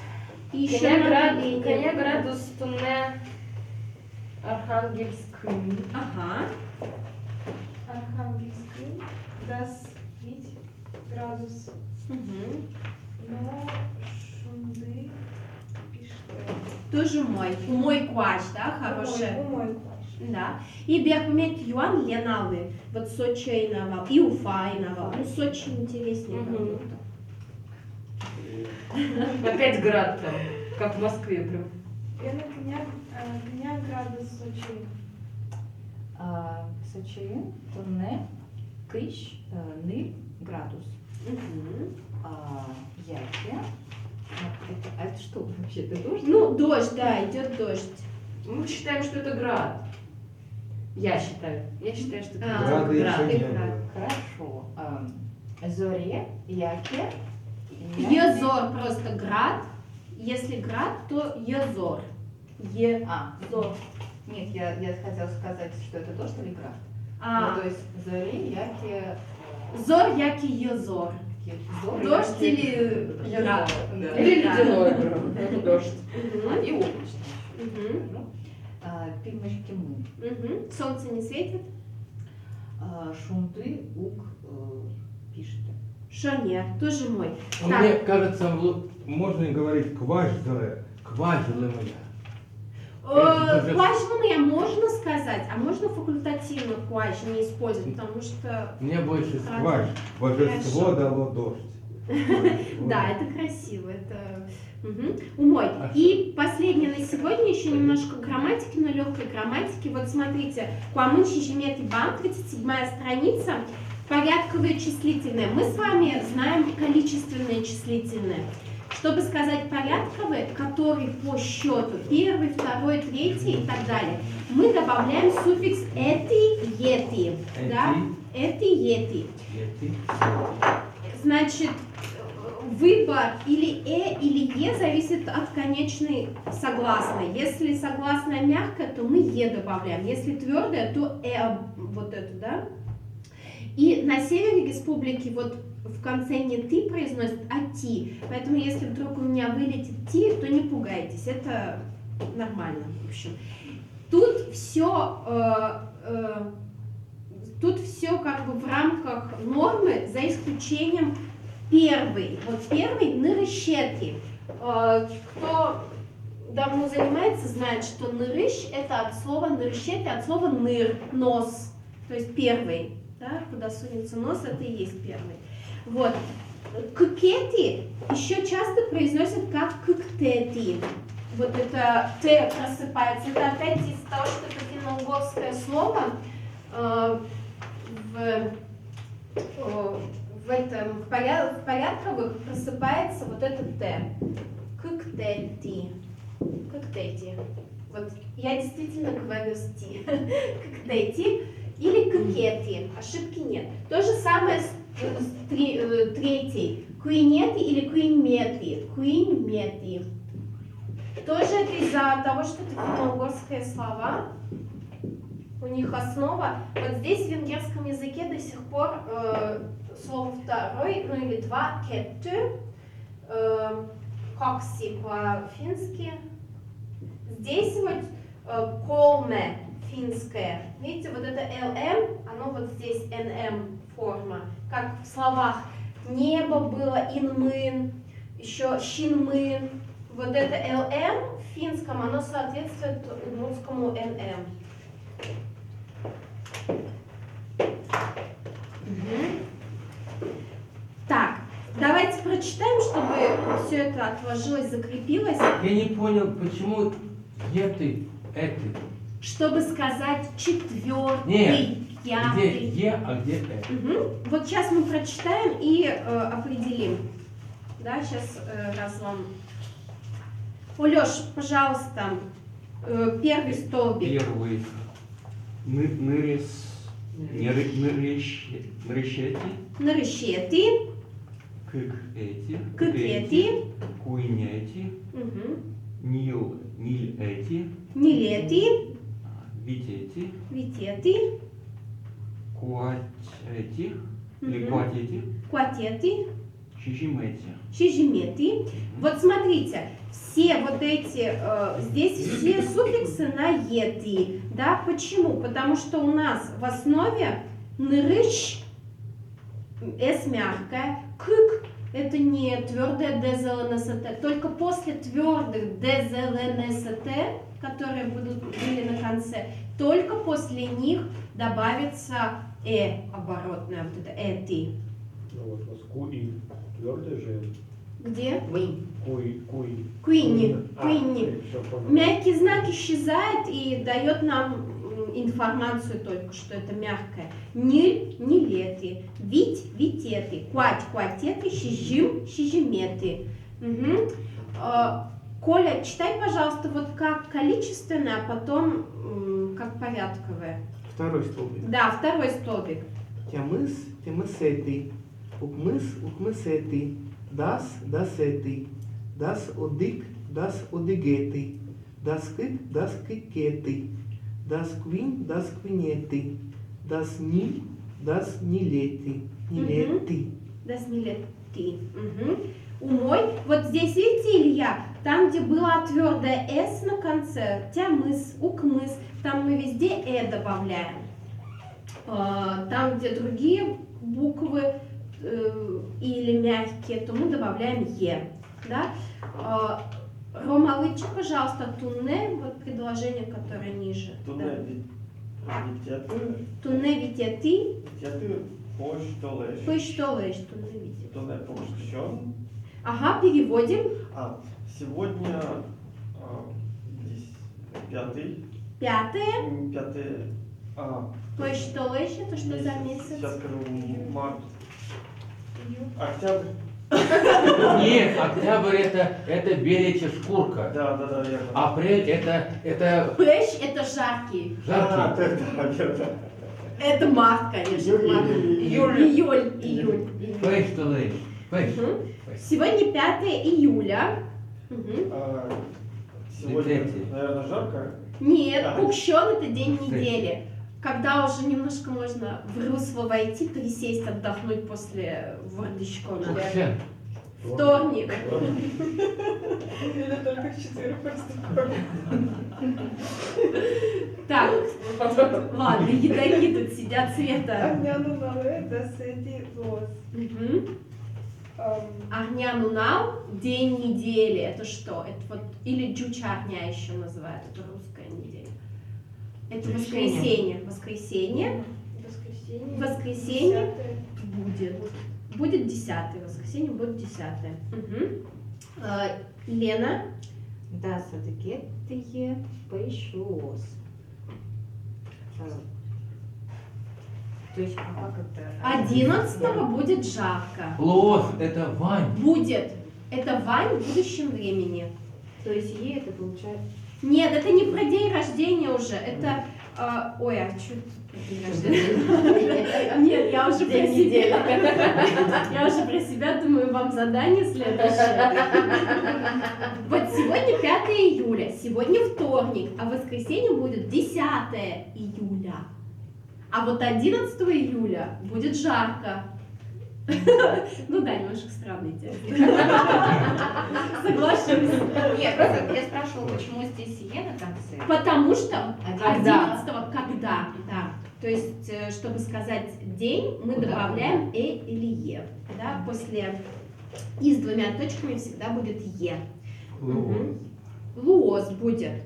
И еще Коня градус туне Архангельск. Ага. Архангельский, das ведь градус, Мгм. но шунды пишет. Тоже мой квач, да, хороший. Умой плащ. Да. И Беркумет Юан Ленавы, вот Сочи и Навал, и Уфа и Навал. Ну, Сочи интереснее. Мгм. правда. Опять град там, как в Москве прям. Я на коня градус Сочи. Сочи, Туне, Кыш, Ныль, градус. Мгм. Яхе. А это что вообще? Это дождь? Ну, дождь, да, идет дождь. Мы считаем, что это град. Я считаю. Я считаю, что это А, град. град, Град. град. Хорошо. Зоре, Яке. Езор просто град. Если град, то Езор. Езор. Нет, я хотела сказать, что это дождь или град. А, Ну, то есть зори, яки, зор, яки, йозор. зор, Дождь яки, или язор. град? Да. Или ледяной град. Дождь. А, и облачно. Мгм. Пильмочки мы. Мгм. Солнце не светит? Шунты, ук, пишет. Шо нет, тоже мой. А Так. мне кажется, можно и говорить кваждале моя. Кважманы можно сказать, а можно факультативно кваж не использовать, потому что... Мне больше Хорошо. скваж. Божество Хорошо. дало дождь. Да, это красиво, это... Мгм. Умой. А И последнее на сегодня, еще немножко грамматики, но легкой грамматики. Вот смотрите, Куамын Шижимет и Бан, 37-я страница, порядковые числительные. Мы с вами знаем количественные числительные. Чтобы сказать порядковые, который по счету, первый, второй, третий и так далее, мы добавляем суффикс эти, ети. Да? Эти, ети. Значит, выбор или или е зависит от конечной согласной. Если согласная мягкая, то мы е добавляем. Если твердая, то вот это, да? И на севере республики вот в конце не ты произносят, а ти. Поэтому если вдруг у меня вылетит ти, то не пугайтесь, это нормально. В общем, тут все как бы в рамках нормы, за исключением первый. Вот первый нырыщети. Кто давно занимается, знает, что нырыщ это от слова нырыщети, от слова ныр, нос. То есть первый. Да, куда сунется нос, это и есть первый. Вот. Кыкети еще часто произносят как кыктети. Вот это Т просыпается. Это опять из того, что это финно-угорское слово. В порядковых просыпается вот этот Т. Кыктети. Кыктети. Вот я действительно говорю с Ти. Кыктети. Или кыкети. Ошибки нет. То же самое с третий. Куинети или куинмети. Куинмети. Тоже это из-за того, что это финно-угорские слова. У них основа. Вот здесь в венгерском языке до сих пор слово второй, ну или два, кетты, кокси по-фински. Здесь вот колме финское. Видите, вот это ЛМ, оно вот здесь НМ форма. Как в словах небо было, инмын, еще щинмын. Вот это ЛМ в финском, оно соответствует удмуртскому НМ. Так, давайте прочитаем, чтобы все это отложилось, закрепилось. Я не понял, почему еты, эти. Чтобы сказать четвертый, Нет, где пятый. е, а где э. Угу. Вот сейчас мы прочитаем и определим. Да, сейчас раз вам... Лёш, пожалуйста, первый столбик. Первый. Нырыщети. Нарыщети, Кык-эти. кыкети, Куйняти. угу. Ниль-эти. Нилети, Витети. витети, Куатети. Или Мгм. куатети. кватети, Шижимети. шижимети. Вот смотрите, все вот эти, здесь все суффиксы на ети. Да, почему? Потому что у нас в основе нырыщ, с мягкая, кык, это не твердое ДЗЛНСТ, только после твердых ДЗЛНСТ, которые были на конце, только после них добавится оборотное, вот это эти. Ну вот у вас куи. Твердый же. Где? Куи. Куини, А, куини. всё, понял. Мягкий знак исчезает и дает нам информацию только, что это мягкое. Ниль, нилети, вить, витеты, куать, куатеты, щижим, щижиметы. Угу. Коля, читай, пожалуйста, вот как количественное, а потом как порядковое. Второй столбик. Да, второй столбик. Тямыс, тямысеты. Укмыс, укмысеты. Дас, дасеты. Дас одык, дас одыгеты. Дас кык, дас кыкеты. das Queen, das Quineti, das Ni, das Nileti, Nileti. Das не лет ты. Умой. Вот здесь, видите, Илья, там, где было твердое «с» на конце, тямыс, укмыс, там мы везде добавляем. Там, где другие буквы или мягкие, то мы добавляем «е». Да? Рома, вычи, пожалуйста, тунне, вот предложение, которое ниже. Тунне витятыр. Тунне витяты, Витятыр поштолеш. пыштолеш, тунне витяты. Тунне пощен. Ага, переводим. Сегодня пятый. Пятое. Пыштолеш, это что за месяц? Сейчас скажу, март. Октябрь. Нет, октябрь это беличья шкурка. Да, верно. Апрель это Пыш это жаркий. жаркий. Да, верно. Это март, конечно. март. Июль. Пэш, что лишь. Пэш. Сегодня 5 июля. Мгм. Сегодня, Третий. наверное, жарко. Нет, Да. пукщен это день недели. Когда уже немножко можно в русло войти, присесть, отдохнуть после вордичков. Вообще. Вторник. Или только в четверг просто. Так, ладно, едоки тут сидят, Света. Огняну нале, да сети лос. Мгм. Огня нунал, день недели. Это что? Это вот, или джучарня еще называют, это русская неделя. Это воскресенье. Воскресенье. Воскресенье будет. Будет 10-е. Воскресенье будет 10-е. Лена. Да, садыкеттие пышлос. То есть, а как это? 11-го будет жарко. Лос, это Вань. Будет. Это Вань в будущем времени. То есть, е это получается... Нет, это не про день рождения уже. Это... ой, а что день рождения? Нет, я уже про себя. Я уже про себя думаю, вам задание следующее. Вот сегодня 5 июля, сегодня вторник, а в воскресенье будет 10 июля. А вот 11 июля будет жарко. Ну да, немножко странный текст. Соглашусь. Нет, просто я спрашивала, почему здесь е на конце. Потому что Когда? 11-го когда, да. То есть, чтобы сказать день, мы добавляем или е. Да? После и с двумя точками всегда будет е. Луоз будет.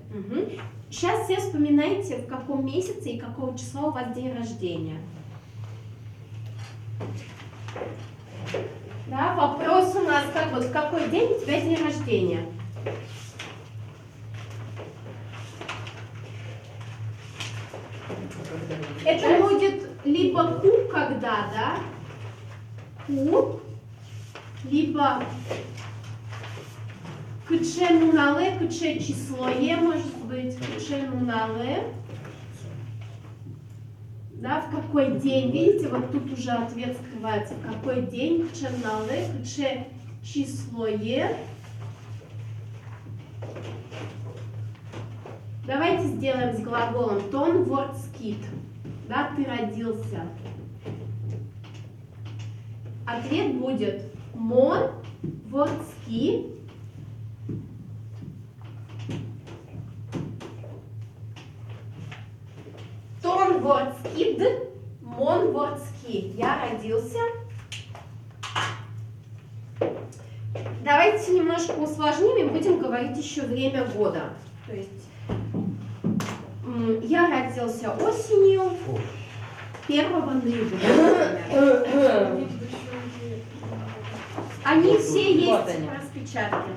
Сейчас все вспоминайте, в каком месяце и какого числа у вас день рождения. Да, вопрос у нас как вот, в какой день у тебя день рождения? Это будет либо ку, когда, да? Ку, либо кче нунале, кче число е, может быть, кче нунале. Да, в какой день, видите, вот тут уже ответ скрывается, в какой день, кче нунале, кче число е. Давайте сделаем с глаголом тон вордскит. Да, ты родился. Ответ будет мон вордски. Тон вордскид, мон вордски. Я родился. Давайте немножко усложним и будем говорить еще время года. То есть я родился осенью 1 ноября. Они все есть в распечатке.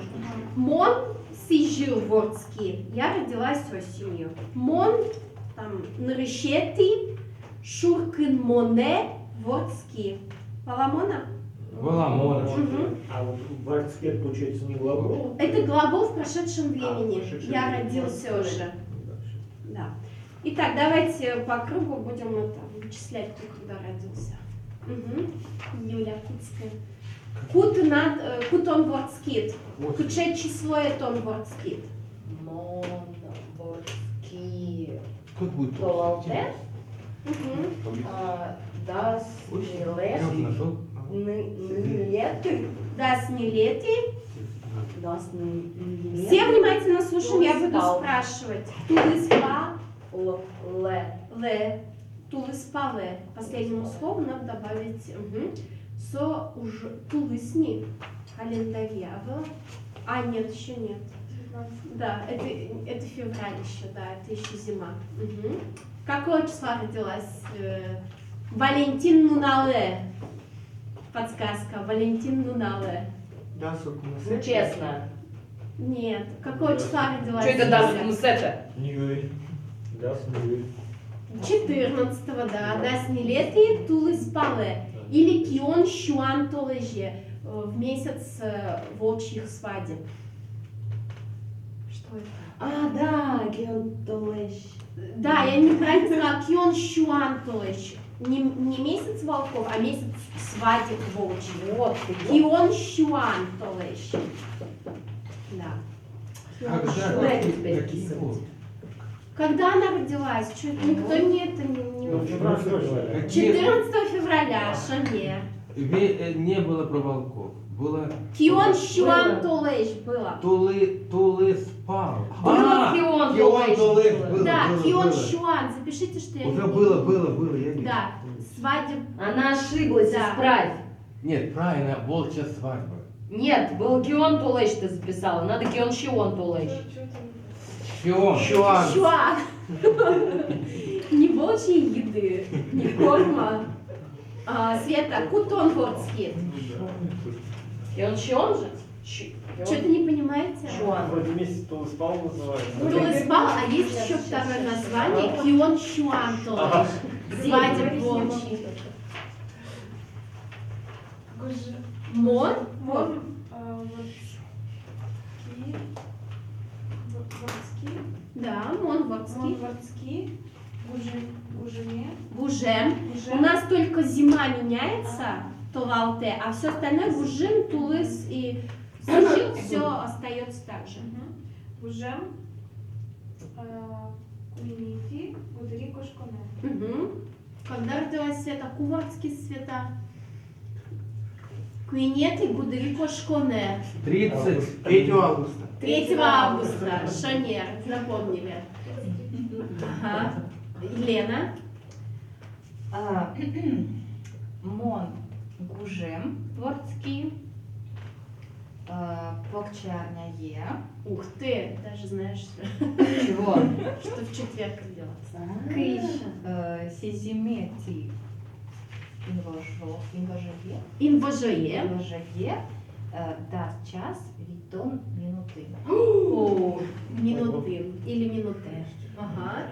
Мон сижил вордски. Я родилась осенью. Мон там нарышети шуркин моне вордски. Паламона? Воломона. А вот вардскет получается не глагол? Это глагол в прошедшем времени. прошедшем Я времени. родился уже. Да. Итак, давайте по кругу будем это вычислять, кто когда родился. Юля Куцкая. Кутон вордскит. Куче число тон вордскит. Мон, вордски. Тут будет Толалте. Мгм. Das Я вот Nileti. нашел. Nileti. Das Nileti. Das Nileti. Все внимательно слушаем, я буду Тулыспал. спрашивать. Тулыспа, Ле. ле. Тулыспале. К последнему слову надо добавить со уже тулысни. Календаря. А, нет, еще нет. 19. Да, это февраль еще, да, это еще зима. Мгм. Какого числа родилась Валентин Нунале? Подсказка. Валентин Нунале. Да, сок Ну, честно. Нет. Какого числа родилась? Что это Das Юля? Musette? Не говори. Да, смотри. 14-го, да. Das Nileti Тулыспале. Или Кион Шуан Толеже. В месяц волчьих свадеб. Что это? А, да, Геонтолеш. Да, я неправильно сказала. Кион Шуан Толеж. Не месяц волков, а месяц свадеб волчьих. Вот. Кион Шуан Толеж. Да. Кион Когда? Шуан. Какие годы? Когда она родилась? Чё, никто не это не... Ну, февраль. 14 февраля, Шане. Не было про волков. Было Кион Шуан Толеш было. Тулы спал. Было Кион Кион Толеш. Толеш было. было. Да, Кион было. Шуан. Запишите, что я Уже не- было, я видел. Да, свадеб. Она ошиблась, Да. исправь. Нет, правильно, волчья свадьба. Нет, был Кион Толеш ты записала. Надо Кион Шион Толеш. Шион. Шуан. Шуан. Не волчьей еды, не корма. Света, кутонгорский. Кион Шион же? Что-то не понимаете? Шуан. Вроде месяц то спал называется. Тулыспал, а есть еще второе название Кион Шуан Толеш. Свадеб волчьих. Мон? Мон Вордский. Да, Мон Вордский. Мон Вордский. Гужеме. Гужем. У нас только зима меняется, Толалте, а все остальное Гужин, Тулыс и Сижил, все остается так же. Гужем. Куинити. Гудри Кошконе. Мгм. Когда родилась Света? Кувардский Света. Куинети Гудрико Шконе. 33 августа. 3 августа. Шанер. Напомнили. Ага. Елена. Мон Гужем Творцкий. Повчарня Е. Ух ты, даже знаешь, Чего? что в четверг родилась. Киш Сизимети. Инважеве. Инвожое. Инважеве. Даст час Витон минуты. О, минуты или минуты. Ага.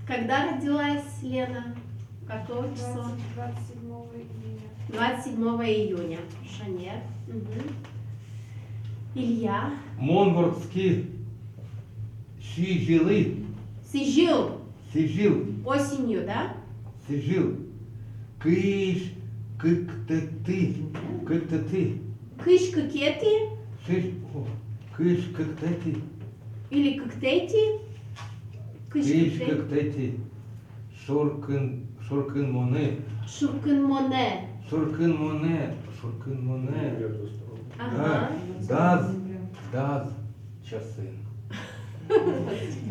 Когда родилась Лена? Какого числа? 27 июня. 27 июня. Шанер. Мгм. Илья. Монвордский Сижил. Сижил. Осенью, да? Сижил. Кыш, как-то ты. Кыш кокети Кыш, как-то ты. или коктейти? Кыш Кыш, коктейти. как-то ты. Шоркин моне. Шуркин моне. Шоркин моне. Ага. Даз часы.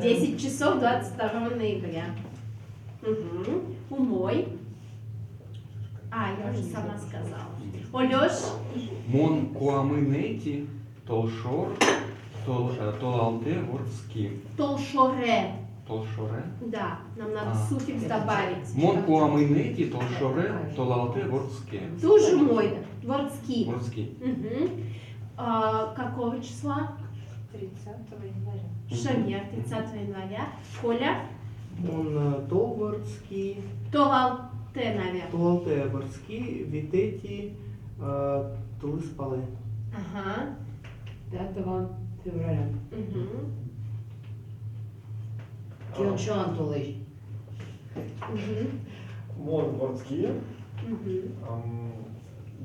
10 часов 22 ноября. Угу. Умой. Я уже сама сказала. Олёш. Мон Куамынети, Толшор, Толалте, Вордский. Толшоре. Толшоре. Да, нам надо А. суффикс добавить. Мон Куамынети, Толшоре, Толалте, Вордский. Тоже мой. Дворцкий. Вордский. Угу. Какого числа? 30 января. Шамер, 30 января. Коля. Мон Толвордский. Толалте, наверное. Толалте-Вордский. Витети. Тулыспале. Ага. 5 февраля. Угу. Кион Шион Толеш. Угу. Мон Вордский. Угу.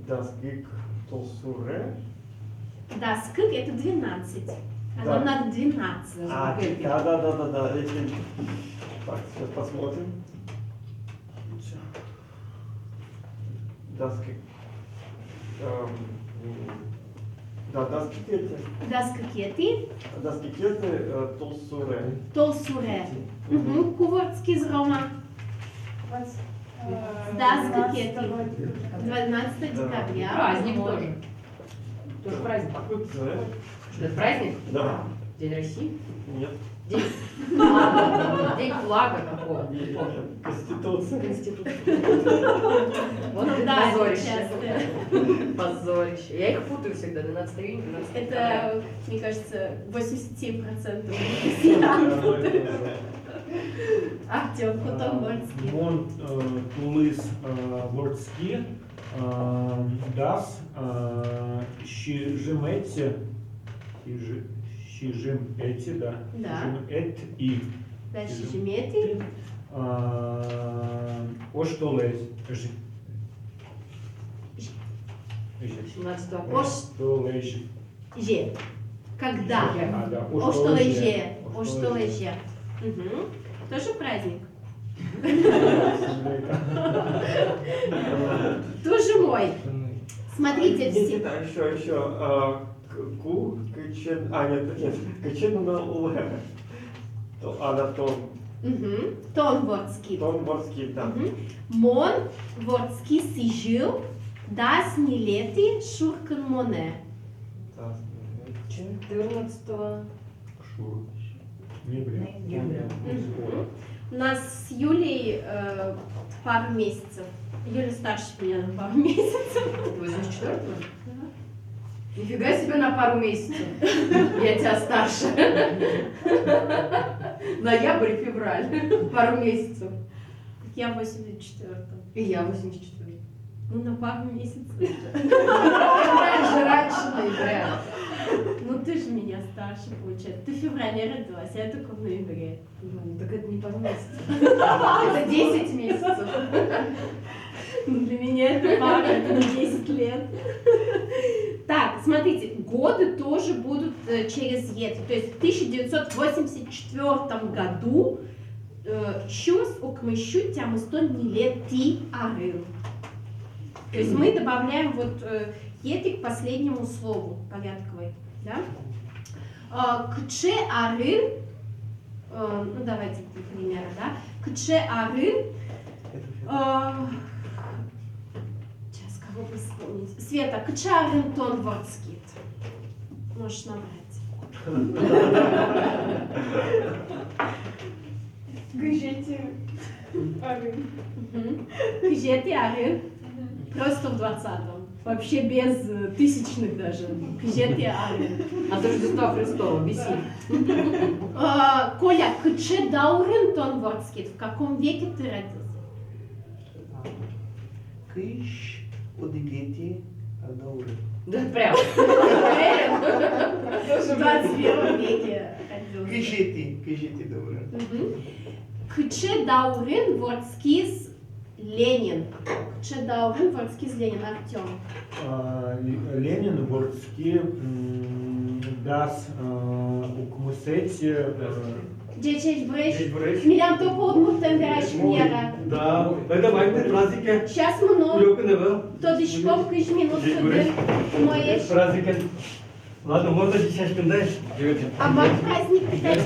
Даскик Толсуре. Да, скык это 12. А нам Да. надо 12. Да. Эти Так, сейчас посмотрим. Das, да, das Gekette. Das Geketi, Das Gekette, Толсуре. Толсуре. Кувортский из Рома. Das Geketi. 12 декабря. Праздник тоже. Тоже праздник. Куце. Что, это праздник? Да. День России? Нет. День флага какого? Не помню. Конституция. Конституция. Вот Ну это да, это позорище. часто. Позорище. Я их путаю всегда. 12 июня, 12 декабря. Это, мне кажется, 87% россиян путают. Артем Хутоморский. Вон Тулыс Вордски, Дас, Шижимети, Шижимети, да. Да. Шижимет и Дальше Жемети. Оштолез. 17 апреля. Оштолез. Же. Когда? А, да. Оштолеже. Оштолеже. Тоже праздник. Тоже мой. Смотрите все. Нет, еще. Ку, Кычен, нет, Кычен на Уле. Она Тон вордский. Тон Вордский, да. Мон вордский сижил. Das не лети шуркан моне. 14 ноября. У нас с Юлей пару месяцев. Юля старше меня на пару месяцев. 84-го? Нифига себе на пару месяцев. Я тебя старше. Ноябрь, февраль. Пару месяцев. Я в 84-м. И я 84-й. Ну, на пару месяцев. Раньше ноября. Ну, ты же меня старше, получается. Ты в феврале родилась, а я только в ноябре. Ну, так это не пару месяцев. Это 10 месяцев. Ну, для меня это пара, это на 10 лет. Так, смотрите, годы тоже будут через «ет». То есть в 1984 году «щус укмыщу тям истон не лети арыл». То есть мы добавляем вот «ети» к последнему слову порядковой. Да? Кче арыл, ну давайте для примера, да? Кче арыл, сейчас кого бы вспомнить. Света, кче арыл тон вордскит. Можешь набрать. Гыжете. Арын. Кжети арыл. Просто в 20-м. Вообще без тысячных даже. Кжети арыл. От Рождества Христова, беси. Коля, кче даурын тон вордскит. В каком веке ты родился? Кыш, Одигети, Дауры. Да, прям. В 21 веке родился. Кыжети Дауры. Кче даурын вордскис Ленин. Кче даурын вордскис Ленин. Артем. Ленин, Вордски, Дас, Укмусети, Дечеч бреш. Милям только удмуртен вераш мера. Да, это майный праздник. Сейчас много. Люкнева. То дышков кыш минут сюда. Моешь. Праздник. Ладно, можно сейчас пиндаешь. А мой праздник, кстати,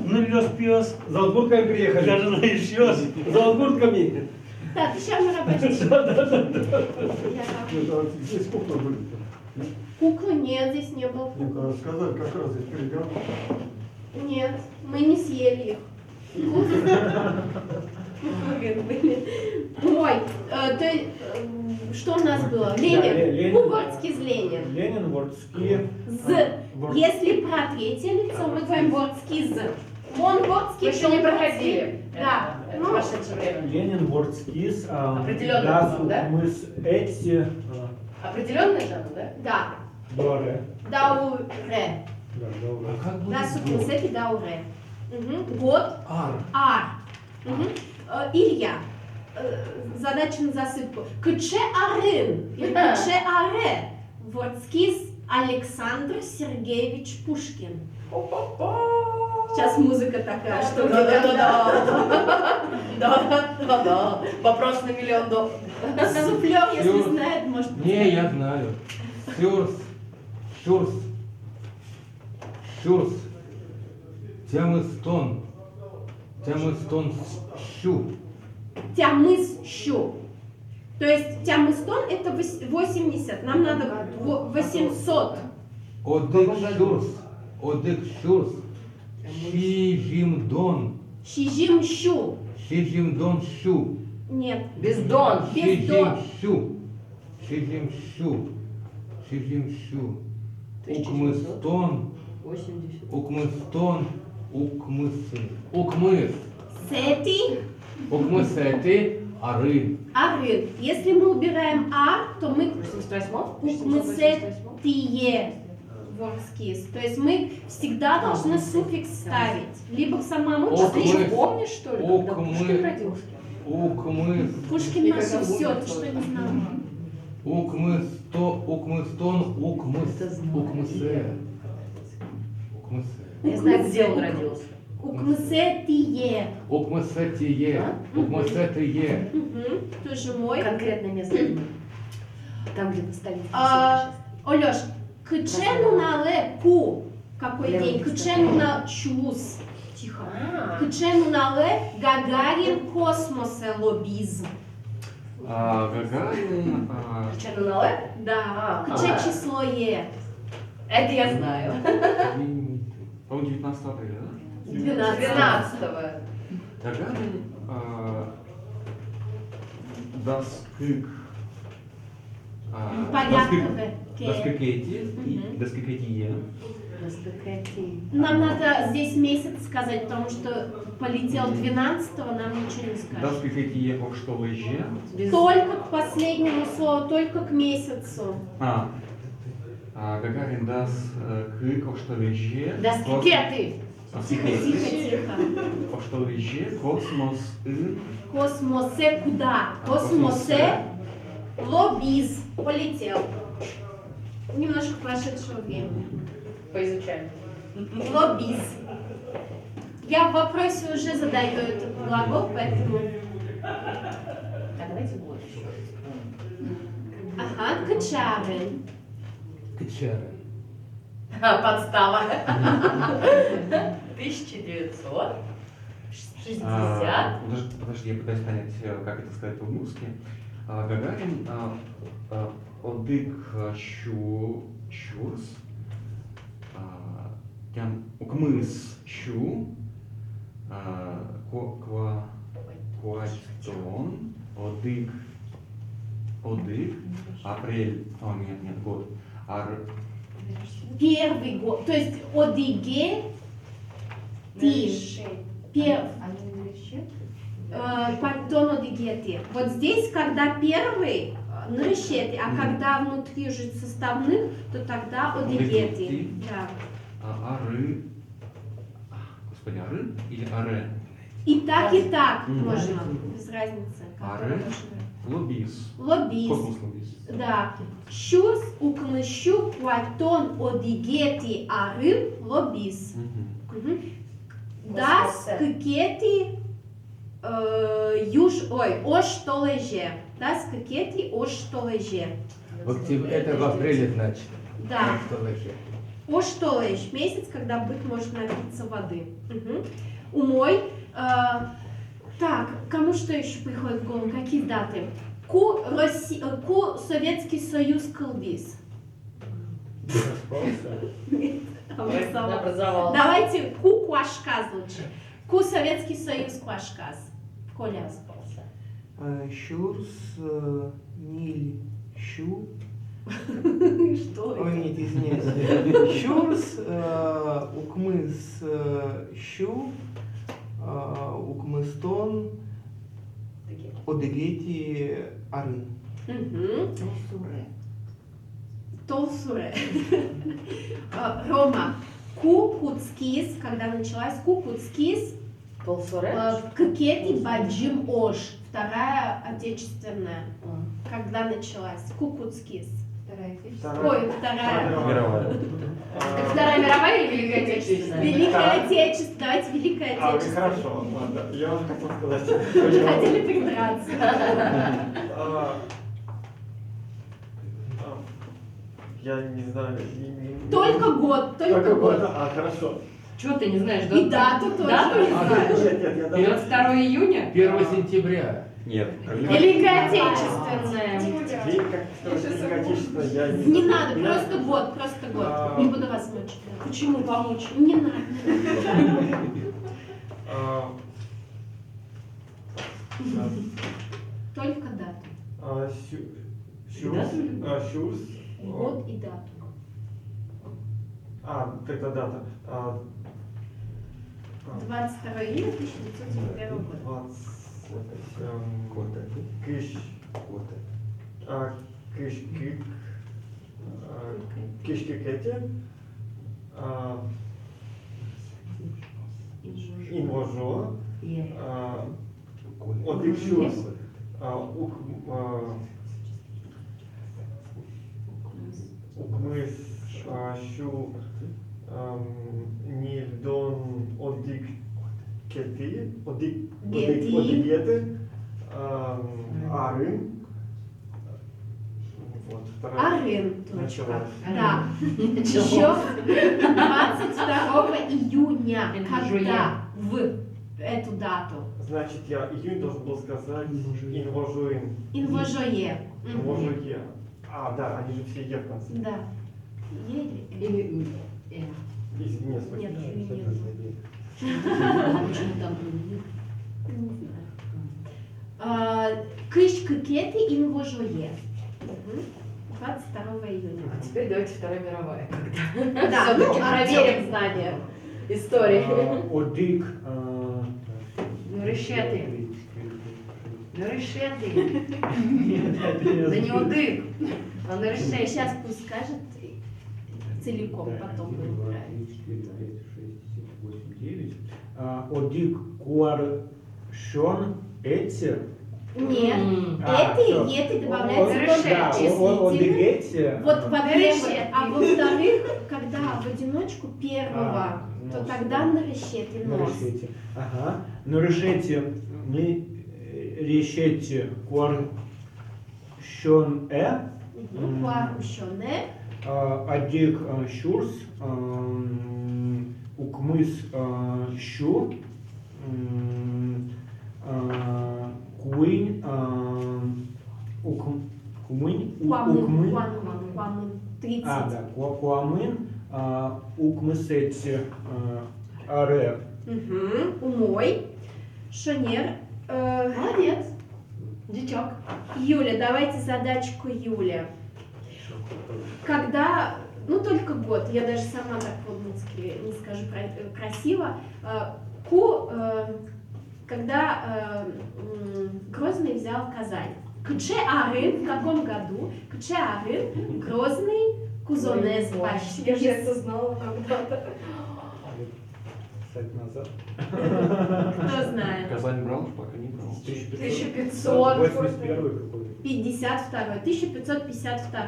Ну, лёс пьёс. За алгуртками приехали. Даже знаешь, ёс. За алгуртками. Да, ты сейчас мы работаешь. Здесь кухня будет. Куклы нет, здесь не было. Ну-ка, рассказали, как раз здесь перегар. Нет, мы не съели их. Куклы были. Ой, что у нас было? Ленин. Кувордский с Ленин. Ленин, Вордски. Если про третье лицо, мы говорим вордский з. Он вордский. Вы еще не проходили. Да. Это Ну, прошедшее время. Ленин, Вордскис, Определенный Дас, жанр, да? Укмыс, Эти, Определенный жанр, да? да. Доре. Дауре. Да, добре. Как будет? Да, сукмусети дауре. Год. Ар. Ар. Илья. Задача на засыпку. Кче арын. Или кче аре. Вордскис Александр Сергеевич Пушкин. Сейчас музыка такая, что Да-да-да. Вопрос на $1 000 000. суфлер, если Всё. знает, может быть. Не, я знаю. Сюрс. Сюрс. Сюрс. Тямыстон. Тямыстон щу. Тямыс-щу. То есть тямыстон это 80, нам надо 800. Одык щурс. Одык щурс. Шижимдон. Щижим-щу. Шижимдон щу. Нет. Бездон. Бездон. Шижимщу. Шижимщу. Шижимщу. 1980. Укмыстон. Укмыстон. Укмысы. Укмыс. Сети. Укмысети. Ары. Арын. Если мы убираем а, то мы 88? укмысетие ворскис. То есть мы всегда должны суффикс ставить. Либо к самому Ок, Ты числу. еще помнишь, что ли, когда Ок, Пушкин мы- родился? Укмыс. Пушкин наше все, ты что не знал? Укмыстон. Укмыс. Укмысе. Укмысе. Я знаю, где он родился. Укмысетие. Укмысетие. Укмысетие. Угу. Тоже мой. Конкретное место. Там, где столица. А, Олеш, кычену нале ку. Какой Левый день? лист. Кычену на чус. Тихо. Кычену нале Гагарин космосе лобизм. Гагарин, Чайно нале? Да. А, Кыче а. число е. Это я знаю. по-моему, 19 апреля, да? 12-го. Гагарин das Glück, Порядковые. das Glücketje, Мгм. das Glücketje. Нам надо здесь месяц сказать, потому что полетел 12-го, нам ничего не Das скажет. Glücketje auch что лыжи. Только к последнему слову, только к месяцу. Гагарин das Glück auch что лыжи. Да сколько Тихо, тихо. Auch что лыжи. Космос in. Космосе куда? Космосе лобиз. Полетел. Немножко прошедшего времени. Поизучаем. Лобиз. Я в вопросе уже задаю этот глагол, поэтому... А давайте вот еще. Ага, качары. Кычары. Подстава. 1960. Подожди, я пытаюсь понять, как это сказать по-русски. Гагарин одык щурс, тям укмыс щу, квачтон, одык, апрель, нет, год, Первый год. То есть одиге ти. Пантон одигети. Вот здесь, когда первый, нрешети, а когда внутри уже составных, то тогда одигети. Одигети. Да. ары, господи, ары или аре? И так Мгм. можно, без разницы. как Аре. можно. Лобис. Лобис. Космос лобис. Да. Щус, укмыщу, кватон, одигети, арын, лобис. Мгм. Das кекети о что леже. Das кекети о что леже. Это в апреле, значит. Да. Что лыжи. О что леж. Месяц, когда бык может напиться воды. Умой. Так, кому что еще приходит в голову? Какие даты? Ку Советский Союз колбис. Образовался. Давайте ку Куашказ лучше. Ку Советский Союз Куашказ. Коля. Щурс, ниль, щу. Что Ой, это? нет, извиняюсь. Щурс, укмыс, щу, укмыстон, одегети, арын. Толсуре. Рома. Кукуцкис, когда началась Кукуцкис, Кекети Баджим Ош, Вторая Отечественная, когда началась Кукуцкис. Вторая отечественная. Ой, вторая. Мировая. Вторая мировая или Великая Отечественная? Великая Отечественная. Давайте Великая А, Отечественная. хорошо, ладно. Я уже хотел сказать. Вы же хотели придраться. А, Я не знаю. Только год, только год. А, хорошо. Чего ты не знаешь? И дату тоже. Дату не знаешь? Нет, я даже... 22 июня? 1 сентября. Нет. Великая Отечественная. День, как сказать, Великая Отечественная, я Не надо, просто год, просто год. Не буду вас мучить. Почему помочь? Не надо. А, Только дату. Шурс. Шурс. Год и дату. Тогда дата. 22 июня 1991 года. 20... Кыш. Кышкекете. Инвожо. Одик Шурс. Укмыс Шу Нильдон Одик Кети. Одигеты. Арын. Вот, вторая. Арын, точка. Началось. Да. Еще 22 июня, когда в эту дату. Значит, я июнь должен был сказать инвожуин. Инвожое. Инвожуе. Да, они же все Е в конце. Да. Е или Или... Извини, Нет, спасибо. нет. Почему там? Не знаю. Кыш кыкеты инвожое. 22 июня. А теперь давайте Вторая мировая. Да, Все-таки ну, проверим знания истории. Одик. Ну, решеты. Ну, решеты. Нет, это не Да не Одик. удык. Он решеты. Сейчас пусть скажет целиком, потом будем правильно. Одик куаршон эти. Нет, всё. эти добавляется Он только решет. числительный. Одигете. Вот во-первых, Решет. а во-вторых, когда в одиночку первого, то нос, тогда да. на решете нос. Решете. Ага. Но решете, мы решете куаршон Куарушоне, Одик Шурс, Укмыс Щу, Куинь, Укмынь, Куамын, Укмын, Куамын, 30. да, Куамын, Укмысети Аре. Умой, Шонер. Молодец. Дичок. Юля, давайте задачку Юля. Когда, ну только год, я даже сама так по-русски не скажу красиво, когда Грозный взял Казань. Кче Арын, в каком году? Кче Арын, Грозный, Кузонез, Я же это знала когда-то. Кстати, назад. Кто знает? Казань брал, пока не брал. 1500, 81 какой-то. 52, 1552.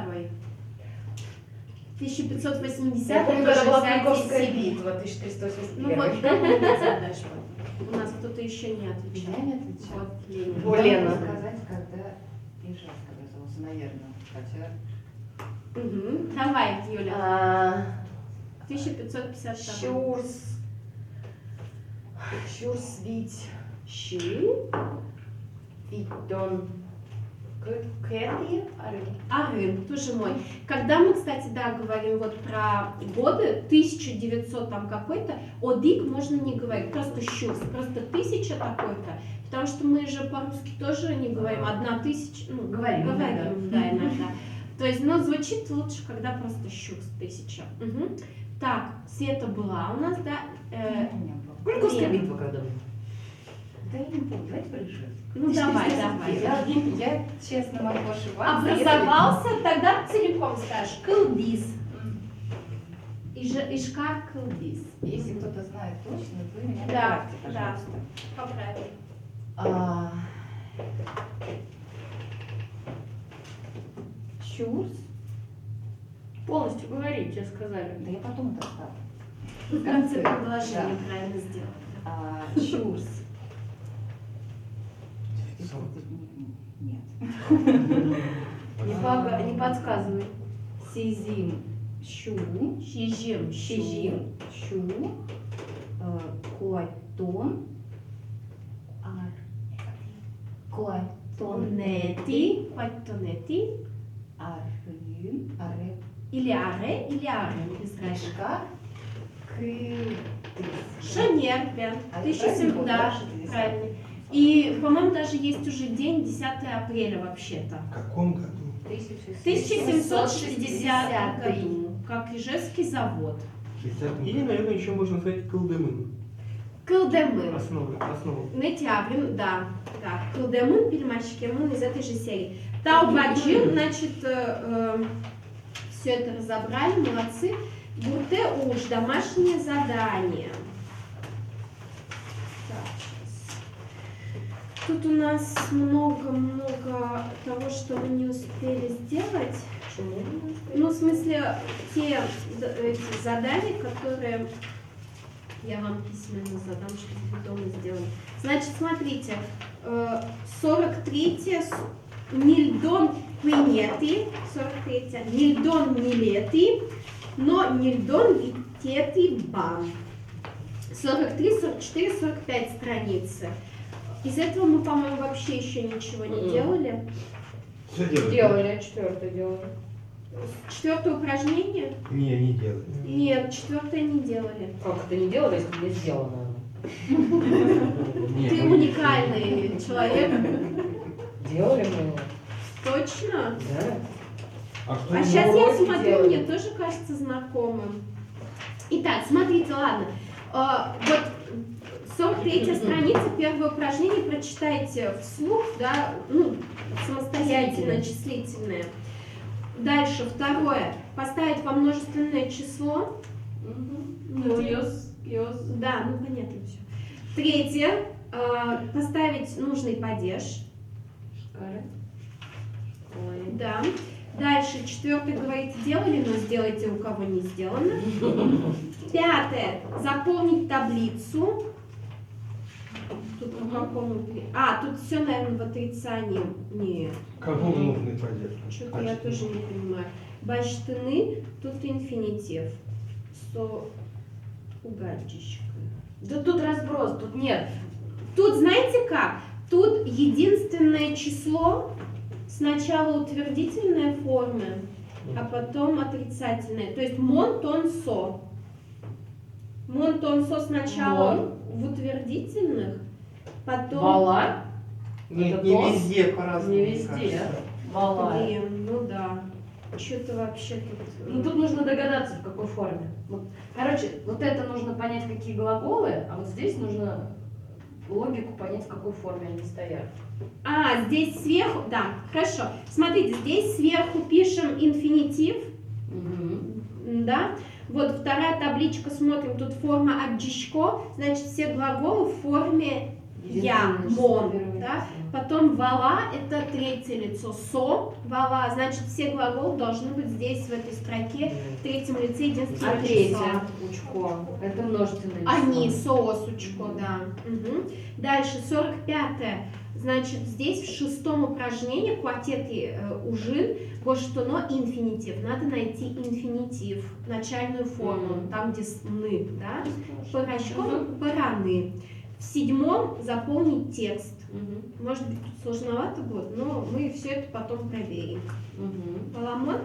1580, Я помню, когда была 67. Куликовская битва, 1381. Ну вот, да, задашь. У нас кто-то еще не отвечал. Я не отвечала. Вот, Ленин. О, Лена. Сказать, когда Ижевск образовался, наверное. Хотя... Давай, Юля. 1552. Щурс вить щу. Витон. Кэти. Арын, тоже мой. Когда мы, кстати, да, говорим вот про годы, 1900 там какой-то, одик можно не говорить, просто щурс, просто 1000 такой-то, потому что мы же по-русски тоже не говорим 1000, ну, Говорим, да, иногда. То есть, ну, звучит лучше, когда просто щурс 1000. Так, Света была у нас, да? Куликовская Лена. битва когда была? Да я не помню, давайте порешим. Ну, давай. Я честно могу ошибаться. Образовался, тогда целиком скажешь, кылдис. Ишкар кылдис. Если кто-то знает точно, вы меня Да, поправьте, да. пожалуйста. Поправь. Чурс, Полностью говори, тебе сказали. Да я потом это оставлю. В конце Да. предложения правильно сделано. Чурс. Нет. Не подсказывай. Сизим. Щу. Щижим. Щижим. Щу. Куайтон. Куайтон. Тонети. Тонети. Арым. Аре. Или аре, или аре. Без разницы. Кишка. Шанерпе. А это 1700, правильно да, было, да, правильно. И, по-моему, даже есть уже день 10 апреля вообще-то. В каком году? 1760 году, как Ижевский завод. 60-м. Или, наверное, еще можно сказать Кылдемын. Кылдемын. Основа. Нетябрин, да. Да. Кылдемын, пельмачкемын из этой же серии. Таубаджин, значит, все это разобрали, молодцы. Бурте уж, домашнее задание. Так, сейчас. Тут у нас много того, что мы не успели сделать. Ну, в смысле, те эти задания, которые я вам письменно задам, чтобы вы дома сделали. Значит, смотрите, 43-е Нильдон Пинети, 43-я Нильдон Нилети, но Нильдон Витети Бан. 43, 44, 45 страницы. Из этого мы, по-моему, вообще еще ничего не делали. Все делают? Делали, четвертое делали. Четвертое упражнение? Не делают. Нет, четвертое не делали. Как это не делали, если не сделано? Ты уникальный человек. Делали мы. Точно? Да. А что А не сейчас я уроки смотрю, делали. мне тоже кажется знакомым. Итак, смотрите, ладно. Вот 43-я страница, первое упражнение прочитайте вслух, да, ну, самостоятельно, числительное. Дальше, второе. Поставить во множественное число. Ну, Да, ну понятно все. Третье. Поставить нужный падеж. Да. Дальше, четвертое, говорите, делали, но сделайте, у кого не сделано. Пятое. Заполнить таблицу. Тут по какому... тут все, наверное, в отрицании. Нет. Кому нужны поддержка? Что-то я тоже не понимаю. Баштаны, тут инфинитив. Угадчичка. Да тут разброс, тут нет. Тут знаете как? Тут единственное число, сначала утвердительная форма, а потом отрицательная. То есть мон, тон, со. Мон, тон, со сначала в утвердительных, потом... Вала? Не Это тон? везде по-разному. Не мне везде. кажется. Вала. Блин, ну да. Что-то вообще тут... Ну тут нужно догадаться, в какой форме. Вот, короче, вот это нужно понять, какие глаголы, а вот здесь нужно логику понять, в какой форме они стоят. Здесь сверху... Да, хорошо. Смотрите, здесь сверху пишем инфинитив. Да? Вот вторая табличка, смотрим, тут форма отжичко, значит, все глаголы в форме я, мон, да? Потом вала, это третье лицо, со, вала, значит, все глаголы должны быть здесь, в этой строке, в третьем лице единственное А третье учко, это множественное число. Они, соосучко, да. Угу. Дальше, 45-е, значит, здесь в шестом упражнении, квартеты ужин, гоштуно инфинитив. Надо найти инфинитив, начальную форму, там, где сны, да? Порочком бараны. В седьмом заполнить текст. Может быть, тут сложновато будет, но мы все это потом проверим. Баламон? А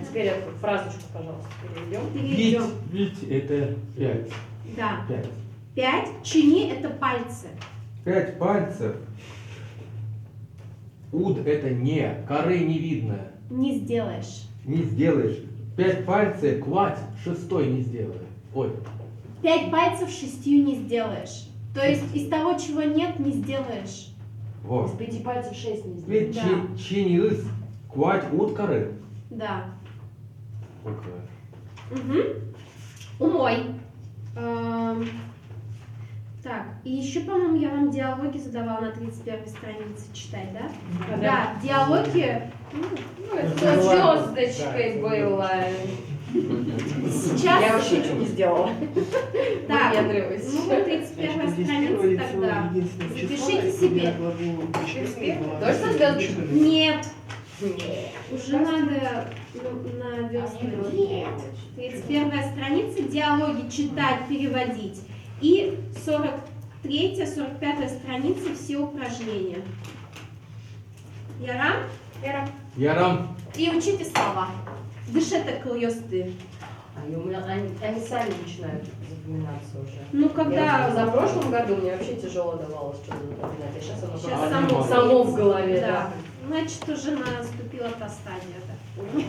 теперь эту фразочку, пожалуйста, переведем. Перейдем. Ведь это 5. Да. 5. 5. Чини – это пальцы. 5 пальцев. Уд это не, коры не видно. Не сделаешь. Не сделаешь. 5 пальцев, квать, шестой не сделаешь. Ой. 5 пальцев 6 не сделаешь. То есть из того, чего нет, не сделаешь. Вот. Из 5 пальцев 6 не Ведь сделаешь. Да. чинилыс, квать, уд коры. Да. Окей. Угу. Умой. Так, и еще, по-моему, я вам диалоги задавала на 31 странице читать, да? Да. Да, диалоги. Ну, это со звездочкой было. Сейчас. Я вообще ничего не сделала. Так, Выпендриваюсь. ну вот 31 Здесь страница приводится тогда. единственное число, Запишите и себе. я глагол «пишите» была Точно звездочка? включена. Нет, Нет. уже надо наверстывать. 31 страница, диалоги читать, переводить. И 43-45 страница, все упражнения. Ярам? Ярам. И учите слова. Дышите клёсты. Они у меня, они сами начинают запоминаться уже. Ну, Я когда... за прошлом году мне вообще тяжело давалось что-то запоминать, а сейчас оно Сейчас просто само само в голове, да. да. Значит, уже наступила та стадия. Да.